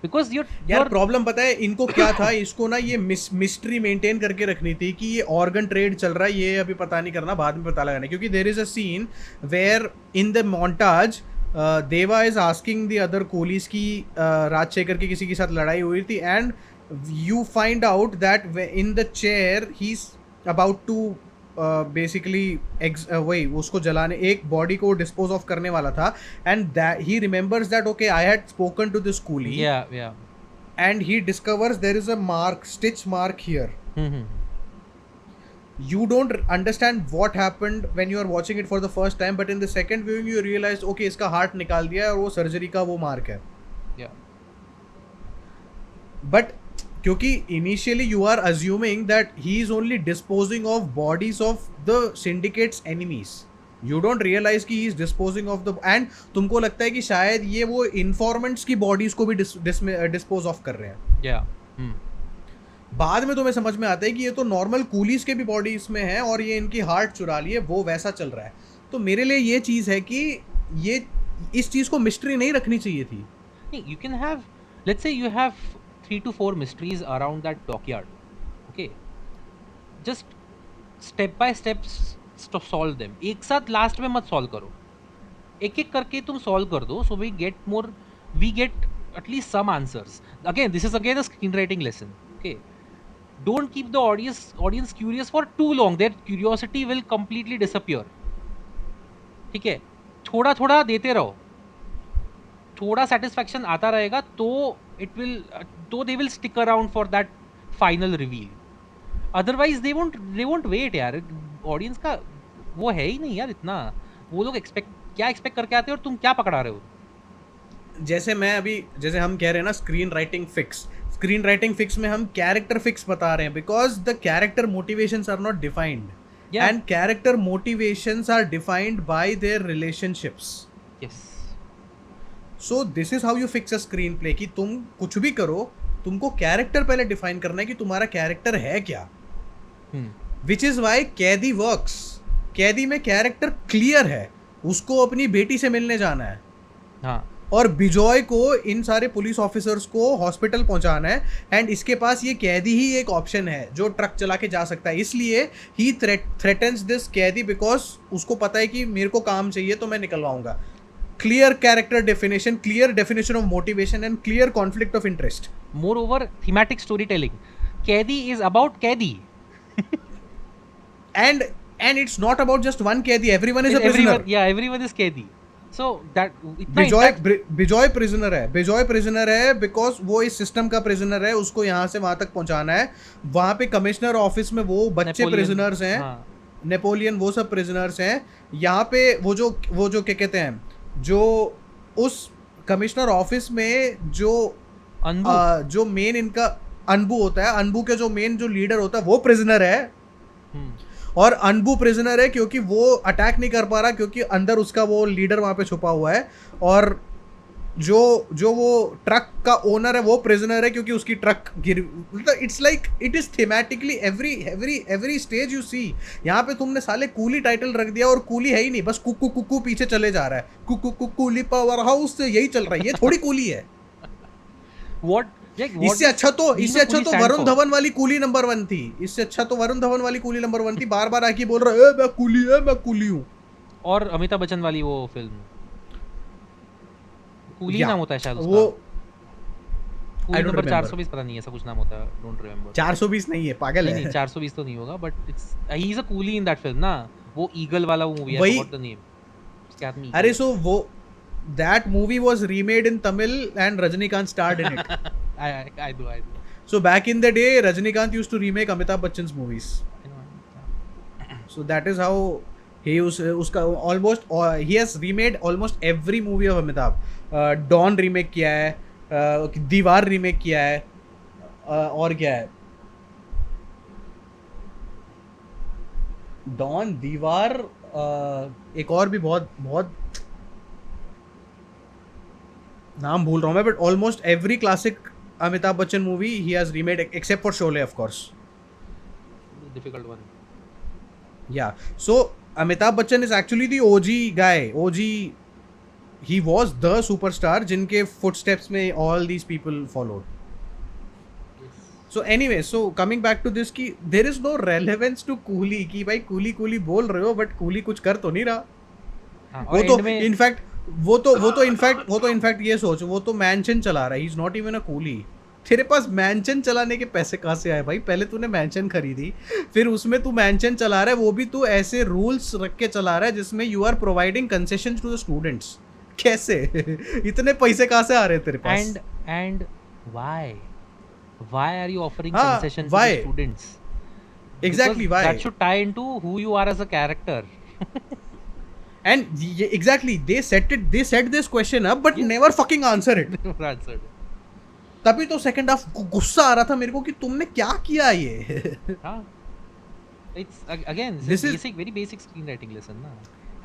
because यार problem पता है इनको क्या था, इसको ना ये मिस्ट्री मेंटेन करके रखनी थी कि ये ऑर्गन ट्रेड चल रहा है, ये अभी पता नहीं करना, बाद में पता लगाना। क्योंकि there is a scene where in the montage Deva is asking the other colleagues की राजशेखर की किसी के साथ लड़ाई हुई थी, and you find out that in the chair he's about to basically वही उसको जलाने एक बॉडी को डिस्पोज ऑफ करने वाला था and that he remembers that okay I had spoken to this coolie Yeah. and he discovers there is a stitch mark here. You don't understand what happened when you are watching it for the first time, but in the second viewing you realize okay इसका heart निकाल दिया है और वो surgery का वो mark है. Yeah. But क्योंकि initially you are assuming that he is only disposing of bodies of the syndicate's enemies. You don't realize कि he is disposing of the and तुमको लगता है कि शायद ये वो informants की bodies को भी dispose off कर रहे हैं. Yeah. बाद में तुम्हें समझ में आता है कि ये तो नॉर्मल कूलीज के भी बॉडी इसमें है और ये इनकी हार्ट चुरा ली है, वो वैसा चल रहा है. तो मेरे लिए ये चीज़ है कि ये इस चीज़ को मिस्ट्री नहीं रखनी चाहिए थी. You can have, let's say you have 3 to 4 mysteries around that dockyard. Okay. Just step by step solve them. एक साथ लास्ट में मत सॉल्व करो, एक एक करके तुम सॉल्व कर दो. So we get at least some answers. Again, this is again a screenwriting lesson. Okay. Don't keep the audience curious for too long. Their curiosity will completely disappear. ठीक है, थोड़ा थोड़ा देते रहो, थोड़ा सेटिस्फैक्शन आता रहेगा तो they will stick around for that final reveal. Otherwise they won't wait यार. ऑडियंस का वो है ही नहीं यार इतना. वो लोग क्या एक्सपेक्ट करके आते हैं और तुम क्या पकड़ा रहे हो. जैसे हम कह रहे हैं ना स्क्रीन राइटिंग फिक्स में हम कैरेक्टर फिक्स बता रहे हैं because the character motivations are not defined and character motivations are defined by their relationships. Yes. So this is how you fix a screenplay कि तुम कुछ भी करो, तुमको कैरेक्टर पहले डिफाइन करना है कि तुम्हारा कैरेक्टर है क्या. विच इज वाई कैदी वर्क्स. कैदी में कैरेक्टर क्लियर है, उसको अपनी बेटी से मिलने जाना है. हाँ. और बिजॉय को इन सारे पुलिस ऑफिसर्स को हॉस्पिटल पहुंचाना है एंड इसके पास ये कैदी ही एक ऑप्शन है जो ट्रक चला के जा सकता है. इसलिए ही थ्रेटन्स दिस कैदी बिकॉज उसको पता है कि मेरे को काम चाहिए तो मैं निकलवाऊंगा. Clear character definition, clear definition of motivation and clear conflict of interest. Moreover, thematic storytelling. Kaidi is about Kaidi. and it's not about just one कैदी, everyone is a prisoner. Everyone is Kaidi. So that Bijoy prisoner है because वो इस system का prisoner है, उसको यहाँ से वहां तक पहुंचाना है. वहां पे कमिश्नर ऑफिस में वो बच्चे प्रिजनर्स हैं. नेपोलियन वो सब प्रिजनर्स हैं. यहाँ पे वो जो क्या कहते हैं, जो उस कमिश्नर ऑफिस में जो मेन इनका अनबू होता है, अनबू के जो मेन जो लीडर होता है वो प्रिजनर है. और अनबू प्रिजनर है क्योंकि वो अटैक नहीं कर पा रहा क्योंकि अंदर उसका वो लीडर वहां पे छुपा हुआ है. और जो वो ट्रक का ओनर है वो प्रिजनर है क्योंकि उसकी truck it's like it is thematically every stage you see. यहाँ पे तुमने साले कूली टाइटल रख दिया और कूली है ही नहीं, बस कुकू कुकू पीछे चले जा रहा है. कुकू कूली पावर हाउस से यही चल रहा है. ये थोड़ी कूली है. इससे अच्छा तो वरुण धवन वाली कूली नंबर 1 थी. बार आके बोल रहा है मैं कूली हूँ. और अमिताभ बच्चन वाली वो फिल्म कूली नाम होता है शायद उसका. वो कूली नंबर 420 पता नहीं, ऐसा कुछ नाम होता है, डोंट रिमेंबर. 420 नहीं है, पागल है. नहीं 420 तो नहीं होगा, but it's he is a coolie in that film ना. वो ईगल वाला वो मूवी है, व्हाट द नेम. उसके हाथ में अरे सो वो that movie was remade in Tamil and Rajinikanth starred in it. I do. So back in the day, Rajinikanth used to remake Amitabh Bachchan's movies. So that is how he has remade almost every movie of Amitabh. Dawn remake किया है, दीवार remake किया है, और क्या है, Dawn, दीवार, एक और भी बहुत नाम भूल रहा हूँ मैं, but almost every classic Amitabh Bachchan movie he has remade except for Sholay of course. Difficult one. Yeah so Amitabh Bachchan is actually the OG he was the superstar जिनके फुटस्टेप्स में all these people followed. So anyway, so coming back to this कि there is no relevance to Coolie कि भाई coolie बोल रहे हो but coolie कुछ कर तो नहीं रहा. वो तो इनफैक्ट ये सोच, वो तो मैंशन चला रहा है. He is not even a coolie. तेरे पास मैंशन चलाने के पैसे कहाँ से आए भाई? पहले तूने मैंशन खरीदी, फिर उसमें तू मैंशन चला रहा है, वो भी तू ऐसे रूल्स रख के चला रहा है जिसमें you are providing concession to the students. कैसे? इतने पैसे कहाँ से आ रहे हैं तेरे पास? And why are you offering हाँ, concession to why? the students? Exactly, Because why? that should tie into who you are as a character. And exactly, they set this question up but Yes. never fucking answer it. Never answered. तभी तो second half गुस्सा आ रहा था मेरे को कि तुमने क्या किया ये। हाँ. It's again, This this is- is basic, very basic screenwriting lesson, na.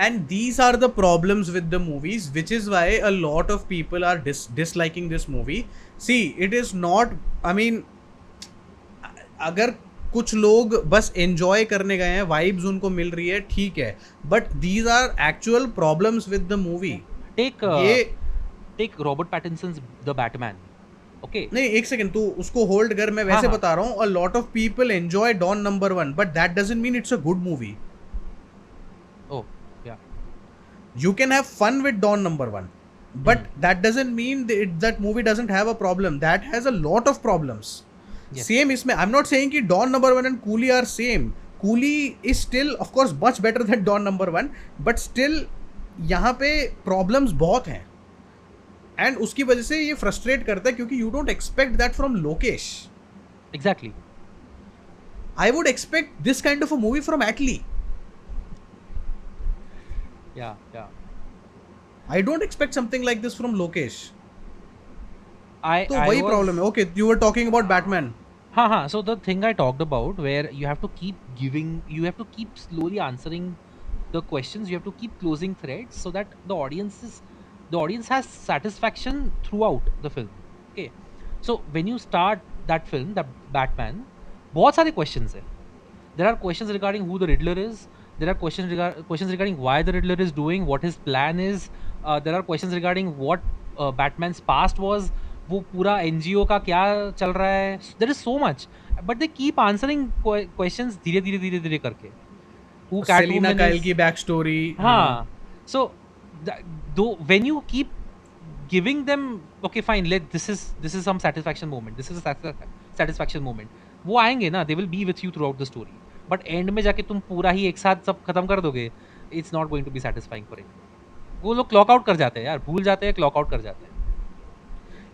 And these are the problems with the movies, which is why a lot of people are disliking this movie. See, it is not, I mean, अगर कुछ लोग बस enjoy करने गए हैं, vibes उनको मिल रही है, ठीक है, but these are actual problems with the movie. ये Take Robert Pattinson's The Batman. Okay. नहीं, एक सेकंड, तू उसको होल्ड कर, मैं वैसे हाँ. बता रहा हूँ, a lot of people enjoy Don number 1 but that doesn't mean it's a good movie. Oh, yeah. You can have fun with Dawn number 1, but that doesn't mean that movie doesn't have a problem. That has a lot of problems. Yes. Same इसमें, I'm not saying कि Dawn number 1 and Coolie are same. Coolie is still of course much better than Dawn number 1, but still यहाँ पे problems बहुत हैं, and उसकी वजह से ये frustrate करता है क्योंकि you don't expect that from Lokesh. Exactly. I would expect this kind of a movie from Atlee. Yeah. I don't expect something like this from Lokesh. I तो वही problem है. Okay, you were talking about Batman. हाँ. So the thing I talked about, where you have to keep slowly answering the questions, you have to keep closing threads so that the audience has satisfaction throughout the film. Okay. So when you start that film, the Batman, बहुत सारे questions है. There are questions regarding who the Riddler is. There are questions regarding why the Riddler is doing, what his plan is. There are questions regarding what Batman's past was. वो पूरा NGO का क्या चल रहा है. There is so much, but they keep answering questions धीरे करके. Who Selina Catwoman Kyle is. की back story. हाँ. So though when you keep giving them, okay fine, this is some satisfaction moment. This is a satisfaction moment. वो आएंगे ना, they will be with you throughout the story. But end में जाके तुम पूरा ही एक साथ सब खत्म कर दोगे, it's not going to be satisfying for it. वो लोग क्लॉक आउट कर जाते हैं यार, भूल जाते हैं, क्लॉक आउट कर जाते हैं.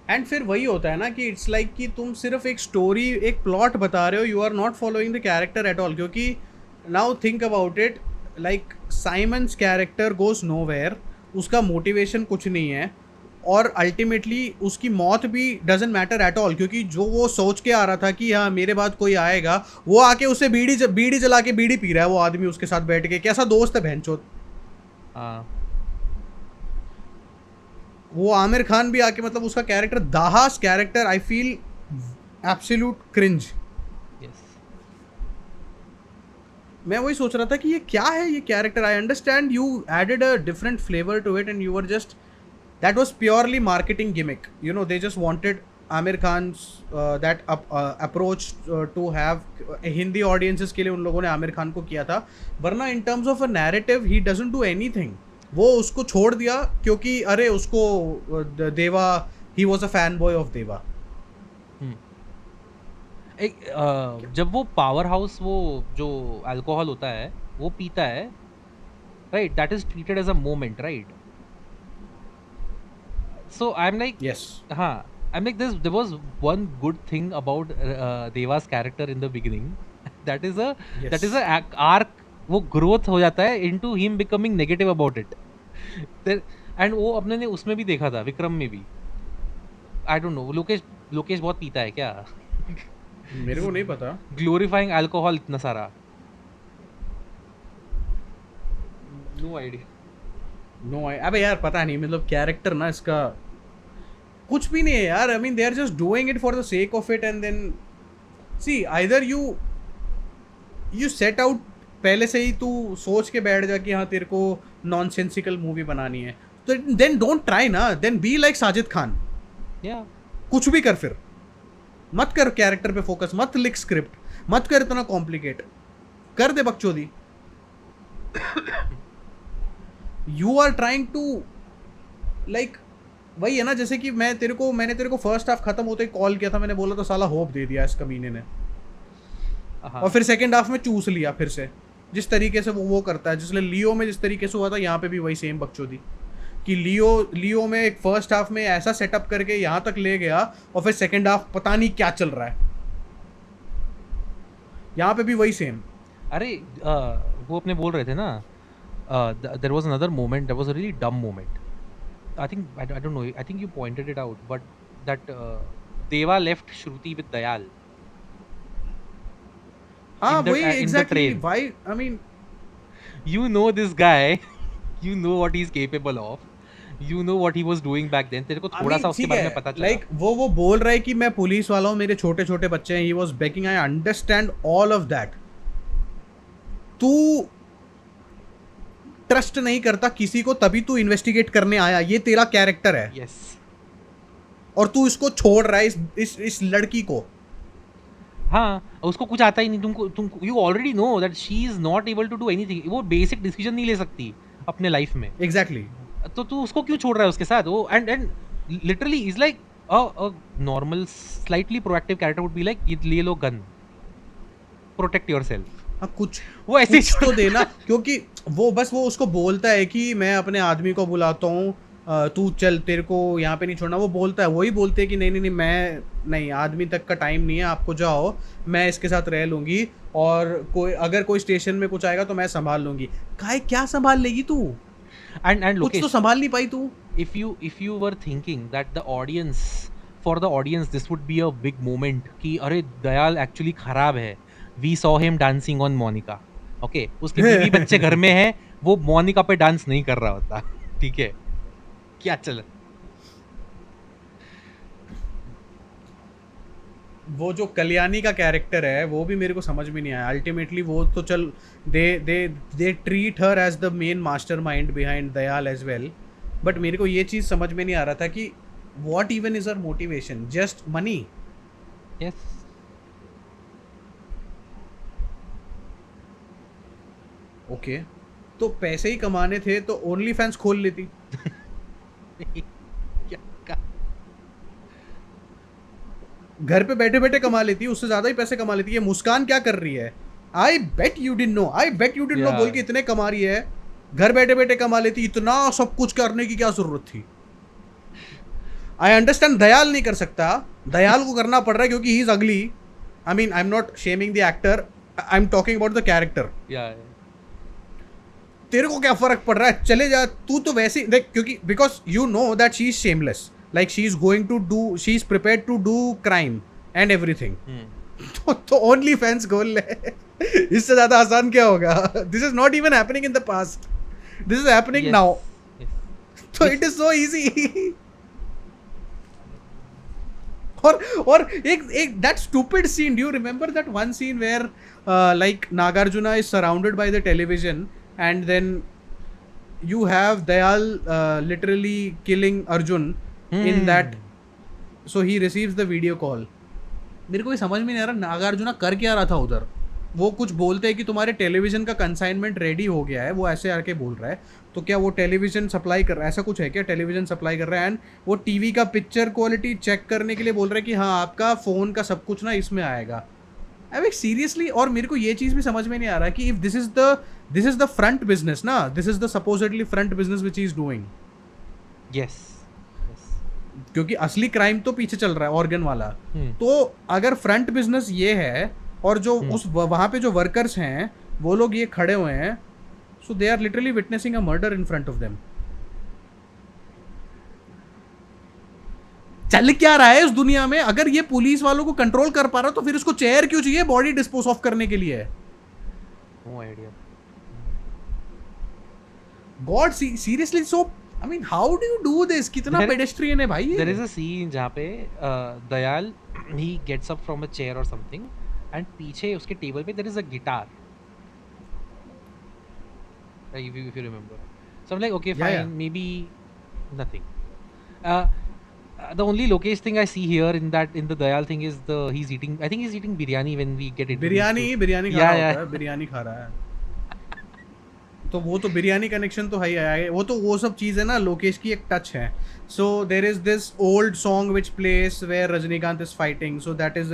एंड फिर वही होता है ना कि इट्स लाइक कि तुम सिर्फ एक स्टोरी, एक प्लॉट बता रहे हो, you are not following the character at all. क्योंकि now think about it, like Simon's character goes nowhere, उसका मोटिवेशन कुछ नहीं है, और अल्टीमेटली उसकी मौत भी डजेंट मैटर एट ऑल, क्योंकि जो वो सोच के आ रहा था कि हाँ मेरे बाद कोई आएगा, वो आके उसे बीड़ी जला के बीड़ी पी रहा है वो आदमी उसके साथ बैठ के. कैसा दोस्त है बहनचोद. हाँ. वो आमिर खान भी आके, मतलब उसका character, Dahaas character, I feel absolute cringe. Yes. मैं वही सोच रहा था कि ये क्या है ये character. I understand you added a different flavour to it and you were just, that was purely marketing gimmick. You know, they just wanted Aamir Khan that approach to have Hindi audiences के लिए. उन लोगों ने आमिर खान को किया था, वरना in terms of a narrative he doesn't do anything. वो उसको छोड़ दिया क्योंकि अरे उसको देवा, he was a fan boy of देवा. जब वो पावर हाउस, वो जो अल्कोहल होता है वो पीता है, right, that is treated as a moment, right. So I am like, yes, हाँ, I am like this, there was one good thing about Deva's character in the beginning, that is a arc. वो growth हो जाता है into him becoming negative about it. And वो अपने ने उसमें भी देखा था, विक्रम में भी. आई डोंट नो, लोकेश बहुत पीता है क्या? मेरे को नहीं पता. ग्लोरीफाइंग अल्कोहल इतना सारा, नो आइडिया. नो, अबे यार पता नहीं, मतलब कैरेक्टर ना इसका कुछ भी नहीं है यार. I mean they are just doing it for the sake of it, and then see either you set out, पहले से ही तू सोच के बैठ जा कि हाँ तेरे को नॉनसेंसिकल मूवी बनानी है, तो देन डोंट ट्राई ना, then be like Sajid Khan. या कुछ भी कर, फिर मत कर कैरेक्टर पे फोकस, मत लिख स्क्रिप्ट, मत कर इतना कॉम्प्लिकेट, कर दे बकचोदी. You are trying to like वही है ना, जैसे कि मैंने तेरे को फर्स्ट हाफ खत्म होते ही कॉल किया था, मैंने बोला तो साला होप दे दिया इस कमीने ने, हाँ और फिर सेकंड हाफ में चूस लिया फिर से, जिस तरीके से वो करता है, जिसलिए लियो में जिस तरीके से हुआ था यहाँ पे भी वही सेम बकचोदी, कि लियो में एक फर्स्ट हाफ में ऐसा सेटअप करके यहाँ तक ले गया, और फिर सेकंड हाफ पता नहीं क्या चल रहा है, यहाँ पे भी वही सेम। अरे वो अपने बोल रहे थे ना, there was another moment, there was a really dumb moment, I think I don't know, I think you pointed it out, but that Deva left Shruti with Dayal हाँ वही in the exactly, train. Why I mean, You know this guy, you know what he's capable of, you know what he was doing back then. तेरे को थोड़ा सा उसके ठीक बारे में है, पता चला. लाइक वो बोल रहा है कि मैं पुलिस वाला हूँ, मेरे छोटे छोटे बच्चे हैं, he was baking, I understand all of that. तू ट्रस्ट नहीं करता किसी को, तभी तू इन्वेस्टिगेट करने आया, ये तेरा कैरेक्टर है, Yes. और तू इसको छोड़ रहा है इस लड़की को। हाँ, उसको कुछ आता ही नहीं, तुम you already know that she is not able to do anything. वो basic decision नहीं ले सकती अपने life में. एग्जैक्टली तो तू उसको क्यों छोड़ रहा है उसके साथ? वो and literally is like a normal slightly proactive character would be like, ये ले लो gun, protect yourself. हाँ, कुछ वो ऐसे ही कुछ तो देना, क्योंकि वो बस वो उसको बोलता है कि मैं अपने आदमी को बुलाता हूँ, तू चल, तेरे को यहाँ पे नहीं छोड़ना, वो बोलता है, वही बोलते हैं कि नहीं नहीं नहीं, मैं नहीं, आदमी तक का टाइम नहीं है, आपको जाओ, मैं इसके साथ रह लूंगी, और अगर कोई स्टेशन में कुछ आएगा तो मैं संभाल लूंगी। क्या संभाल लेगी तू? and कुछ Lokesh, तो संभाल नहीं पाई तू। if you were thinking that the audience, for the audience this would be a big moment कि अरे दयाल actually खराब है, we saw him dancing on Monica, okay, उसके बीवी बच्चे घर में हैं, वो मोनिका पे डांस नहीं कर रहा होता, ठीक है, क्या चल, वो जो कल्याणी का कैरेक्टर है वो भी मेरे को समझ में नहीं आया अल्टीमेटली। वो तो चल, they treat her as the main mastermind behind Dayal as well, but मेरे को ये चीज़ समझ में नहीं आ रहा था कि what even is her motivation, just money? yes. Okay, तो पैसे ही कमाने थे तो ओनली फैंस खोल लेती। क्या का- घर पे बैठे बैठे कमा लेती, उससे ज्यादा ही पैसे कमा लेती। ये मुस्कान क्या कर रही है? I bet you didn't know, I bet you didn't know Yeah. बोल के इतने कमा रही है, घर बैठे बैठे कमा लेती, इतना सब कुछ करने की क्या जरूरत थी? आई अंडरस्टैंड दयाल नहीं कर सकता, दयाल को करना पड़ रहा है क्योंकि ही इज अगली। आई mean I am not shaming the actor, I am talking about the character. yeah. तेरे को क्या फर्क पड़ रहा है, चले जा, तू तो वैसे ही देख, क्योंकि because you know that she is shameless, like she is going to do, she is prepared to do crime and everything. तो ओनली फैंस गोल ले, इससे ज्यादा आसान क्या होगा? This is not even happening in the past, this is happening Yes. Now, Yes. तो it is so easy. और एक that stupid scene, do you remember that one scene where like Nagarjuna is surrounded by the television, and then you have Dayal literally killing Arjun in that, so he receives the video call. मेरे को भी समझ में नहीं आ रहा नागार्जुना कर क्या रहा था उधर। वो कुछ बोलते हैं कि तुम्हारे टेलीविजन का कंसाइनमेंट रेडी हो गया है, वो ऐसे आके बोल रहा है, तो क्या वो टेलीविजन सप्लाई कर रहा है, ऐसा कुछ है क्या? टेलीविजन सप्लाई कर रहा है, एंड वो टीवी का पिक्चर क्वालिटी चेक करने के लिए बोल रहा है कि हाँ आपका फ़ोन का सब कुछ ना इसमें आएगा। आई सीरियसली, और मेरे को ये चीज़ भी समझ में नहीं आ रहा कि if this is the front business ना, this is the supposedly front business which is doing, Yes. Yes. क्योंकि असली क्राइम तो पीछे चल रहा है ऑर्गन वाला। Hmm. तो अगर फ्रंट बिजनेस ये है, और जो उस वहाँ पे जो वर्कर्स हैं वो लोग ये खड़े हुए हैं, so they are literally witnessing a murder in front of them. चल क्या रहा है इस दुनिया में? अगर ये पुलिस वालों को कंट्रोल कर पा रहा तो फिर इसको चेयर क्यों चाहिए बॉडी डिस्पोज ऑफ करने के लिए? No idea. God seriously, so I mean how do you do this? कितना There- पेडेस्ट्रियन है भाई There is ये। a scene जहाँ पे Dayal he gets up from a chair or something and पीछे उसके टेबल पे there is a guitar. If you remember. So I'm like, okay, Yeah, fine, yeah. maybe nothing. The only Lokesh thing I see here in the Dayal thing is he's eating. I think he's eating biryani when we get it. Biryani खा Yeah, रहा yeah. होता है, बिरयानी खा रहा है। तो वो तो बिरयानी कनेक्शन तो है, वो तो वो सब चीज़ है ना, लोकेश की एक टच है. So there is this old song which place where Rajinikanth is fighting, so that is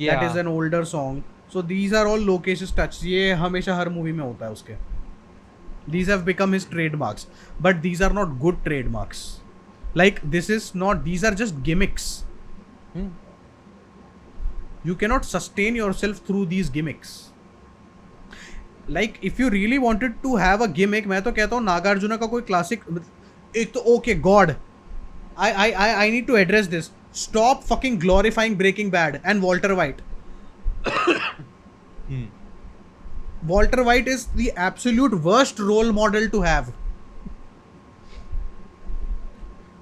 Yeah. An older song. So these are all Lokesh touch. ये हमेशा हर मूवी में होता है उसके. These have become his trademarks, but these are not good trademarks. Like this is not, these are just gimmicks. Hmm. You cannot sustain yourself through these gimmicks. Like if you really wanted to have a gimmick, मैं तो कहता हूँ नागार्जुना का कोई classic. एक तो okay God, I need to address this. Stop fucking glorifying Breaking Bad and Walter White. Walter White is the absolute worst role model to have.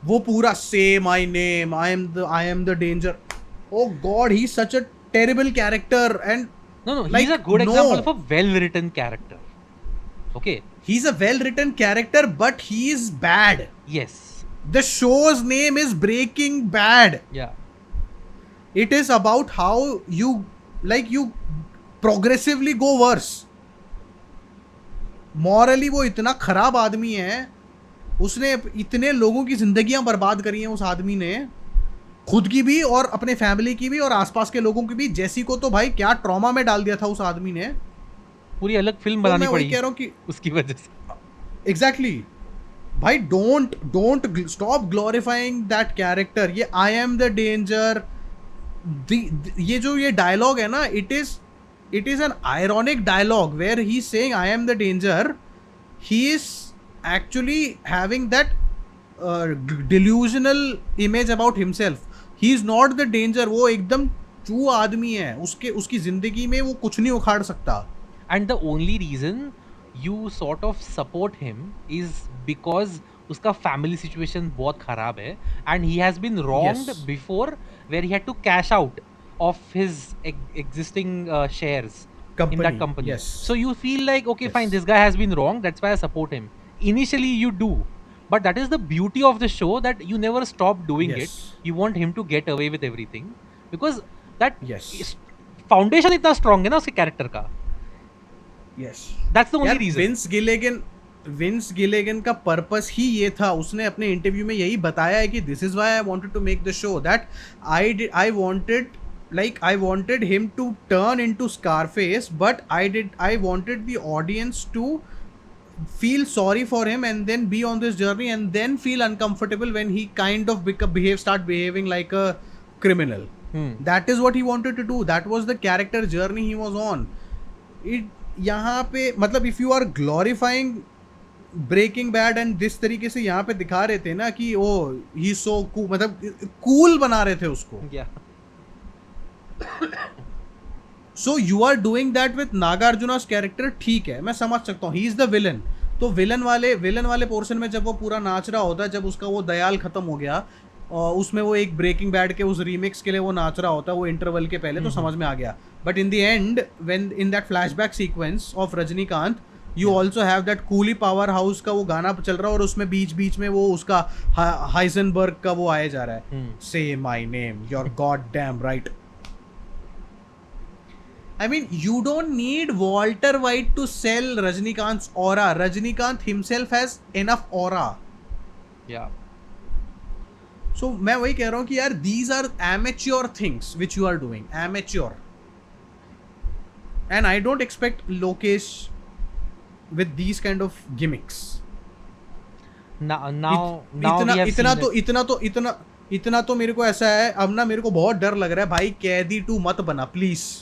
वो पूरा say my name, I am the danger. Oh God, he's such a terrible character. And No, he's like, a good no, example of a well-written character. Okay. he's a well-written character, but he is bad. Yes. The show's name is Breaking Bad. Yeah. It is about how you progressively go worse. Morally वो इतना खराब आदमी है, उसने इतने लोगों की जिंदगियां बर्बाद करी हैं उस आदमी ने, खुद की भी और अपने फैमिली की भी और आसपास के लोगों की भी. जेसी को तो भाई क्या ट्रॉमा में डाल दिया था उस आदमी ने. पूरी अलग फिल्म तो बनानी मैं वही पड़ी कह रहा हूँ कि उसकी वजह से. एग्जैक्टली भाई, don't stop glorifying that character. ये आई एम द डेंजर, ये जो ये डायलॉग है ना, it is an ironic dialogue where he is saying I am the danger. He is actually having that delusional image about himself. He is not the danger. वो एकदम चू आदमी है, उसकी जिंदगी में वो कुछ नहीं उखाड़ सकता. And the only reason you sort of support him is because उसका family situation बहुत खराब है and he has been wronged Yes. before where he had to cash out of his existing shares in Company, that company. yes. So you feel like, okay, Yes. fine, this guy has been wrong, that's why I support him. Initially you do, but that is the beauty of the show, that you never stop doing Yes. it. You want him to get away with everything because that Yes. foundation इतना strong है ना उसके character का. Yes. That's the only यार reason. Wins गिलेगन का purpose ही ये था. उसने अपने इंटरव्यू में यही बताया है कि this is why I wanted to make the show, that I wanted him to turn into Scarface, but I wanted the audience to feel sorry for him and then be on this journey and then feel uncomfortable when he kind of start behaving like a criminal. That is what he wanted to do. That was the character journey he was on. यहाँ पे मतलब if you are glorifying Breaking Bad and this तरीके से यहाँ पे दिखा रहे थे ना कि ओ he so cool, मतलब cool बना रहे थे उसको. Yeah. So you are doing that with Nagarjuna's character. ठीक है, मैं समझ सकता हूँ, ही इज द विलन. तो विलन वाले पोर्शन में जब वो पूरा नाच रहा होता है, जब उसका वो दयाल खत्म हो गया और उसमें वो एक ब्रेकिंग बैड के उस रीमिक्स के लिए वो नाच रहा होता है, वो इंटरवल के पहले, तो समझ में आ गया. But in the end when in that flashback sequence of Rajinikanth, you also have that coolie power house का वो गाना चल रहा है और उसमें बीच में वो उसका हाइजनबर्ग का वो आया जा रहा है, से my name, your god damn right. I mean, you don't need Walter White to sell Rajnikant's aura. Rajnikant himself has enough aura. Yeah. So मैं वही कह रहा हूँ कि यार these are amateur things which you are doing. Amateur. And I don't expect Lokesh with these kind of gimmicks. इतना तो मेरे को ऐसा है अब ना, मेरे को बहुत डर लग रहा है भाई, कैदी 2 मत बना प्लीज.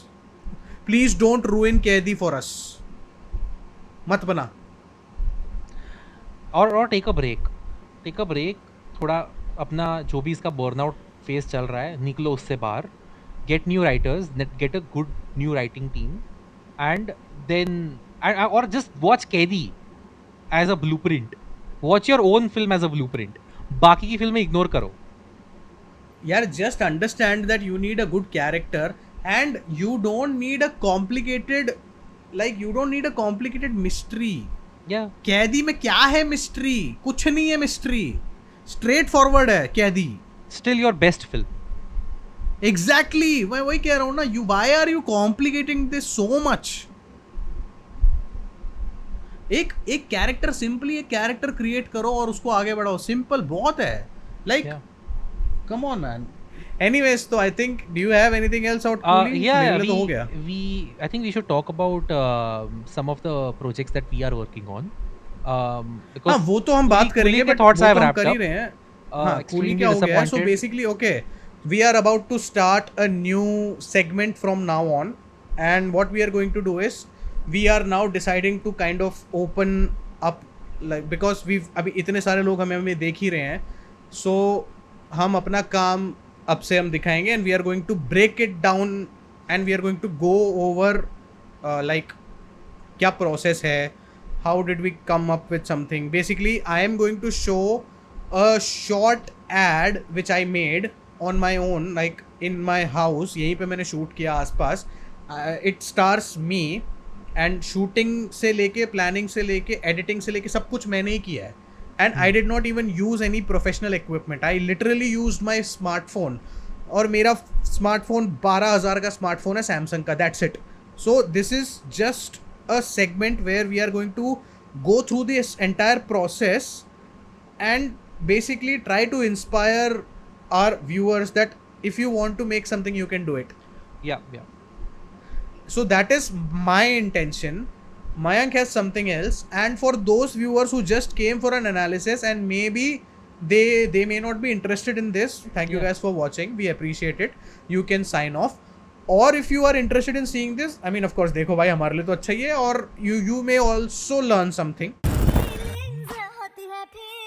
प्लीज डोंट रूइन कैदी फॉर अस. मत बना. और टेक अ ब्रेक. थोड़ा अपना जो भी इसका बर्नआउट फेस चल रहा है, निकलो उससे बाहर. Get new writers, get a good new writing team and then और just watch Kaithi as a blueprint. Watch your own film as a blueprint. बाकी की फिल्में इग्नोर करो. यार just understand that you need a good character and you don't need a complicated mystery. Yeah. कैदी में क्या है मिस्ट्री? कुछ नहीं है मिस्ट्री, स्ट्रेट फॉरवर्ड है कैदी. Still your best film. Exactly. मैं वही कह रहा हूँ ना, why are you complicating this so much? एक कैरेक्टर, सिंपली एक कैरेक्टर क्रिएट करो और उसको आगे बढ़ाओ, सिंपल बहुत है, like Yeah. Come on man. Anyways, तो I think do you have anything else out Coolie? Yeah, मेरे लिए तो हो गया. I think we should talk about some of the projects that we are working on. हाँ, Because वो तो हम बात करेंगे, के बट thoughts वो I have तो हम wrapped कर ही up. रहे हैं. हाँ, कूली Extremely क्या हो गया है? So disappointed. Basically okay, we are about to start a new segment from now on, and what we are going to do is we are now deciding to kind of open up, like because we've अभी इतने सारे लोग हमें देख ही रहे हैं, so हम अपना काम अब से हम दिखाएंगे, and we are going to break it down and we are going to go over like क्या प्रोसेस है, how did we come up with something. Basically I am going to show a short ad which I made on my own, like in my house, यहीं पे मैंने shoot किया आसपास. It stars me, and shooting से लेके, planning से लेके, editing से लेके सब कुछ मैंने ही किया है. And I did not even use any professional equipment, I literally use my smartphone, और मेरा स्मार्टफोन 12,000 का स्मार्टफोन है सैमसंग का, that's it. So this is just a segment where we are going to go through this entire process and basically try to inspire our viewers that if you want to make something you can do it. Yeah. So that is my intention. Mayank has something else, and for those viewers who just came for an analysis and maybe they may not be interested in this, thank you Yeah. guys for watching, we appreciate it. You can sign off. और if you are interested in seeing this, I mean of course देखो भाई, हमारे लिए तो अच्छा ही है, और you may also learn something. होती है फिर